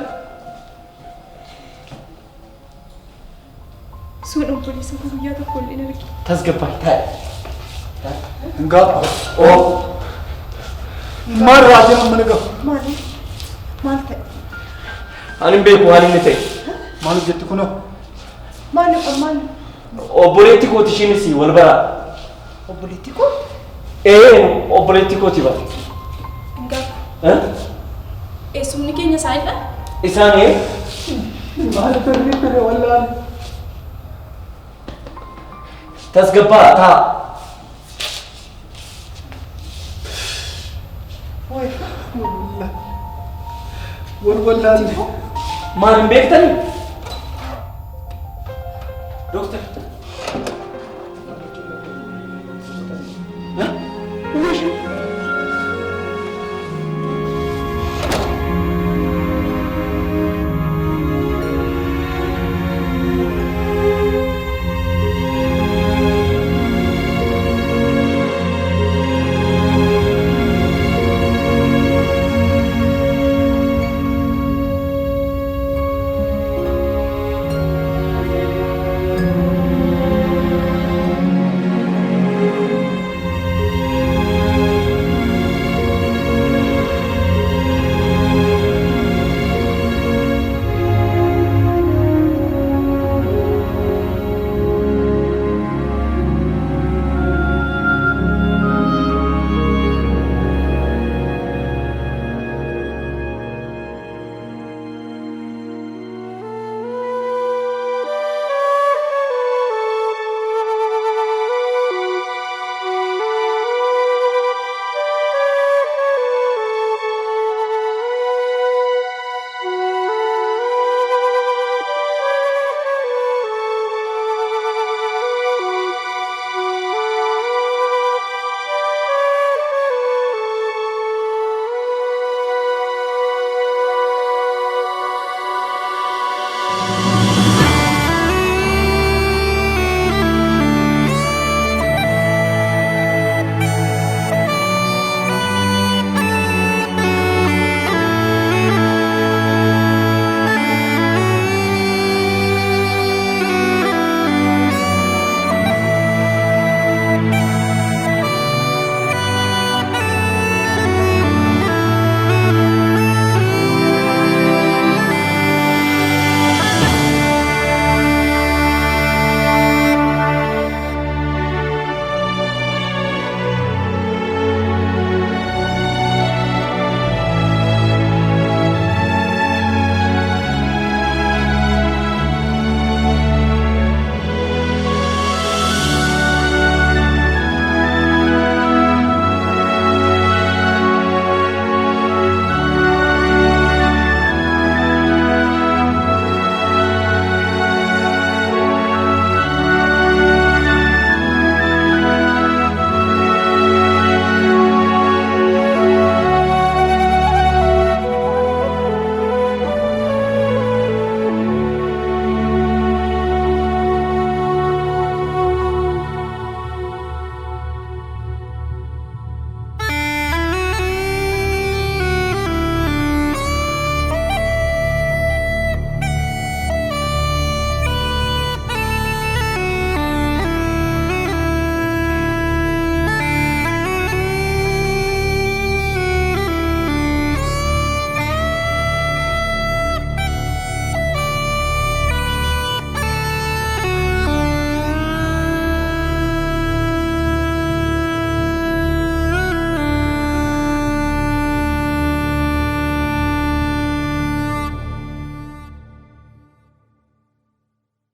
Sun obboleessa guyyaa tokko illee hin argine. Tasgabbaa taa'e. Engaabu. Oh. Maal raatee mana gahu? Maal ta'e? Ani hin beeku waan inni ta'e. Maal jetti kunoo? Maal? Obboleetti kooti ishiinis wal baraa. Obboleetti koo? Obboleetti kooti bara. Engaabu. Eessumni keenya isaanidha? Isaanii? Maal tarree wallaan? Tasgabbaa taa. Wallaan. Maal hin beektanii? Doktor.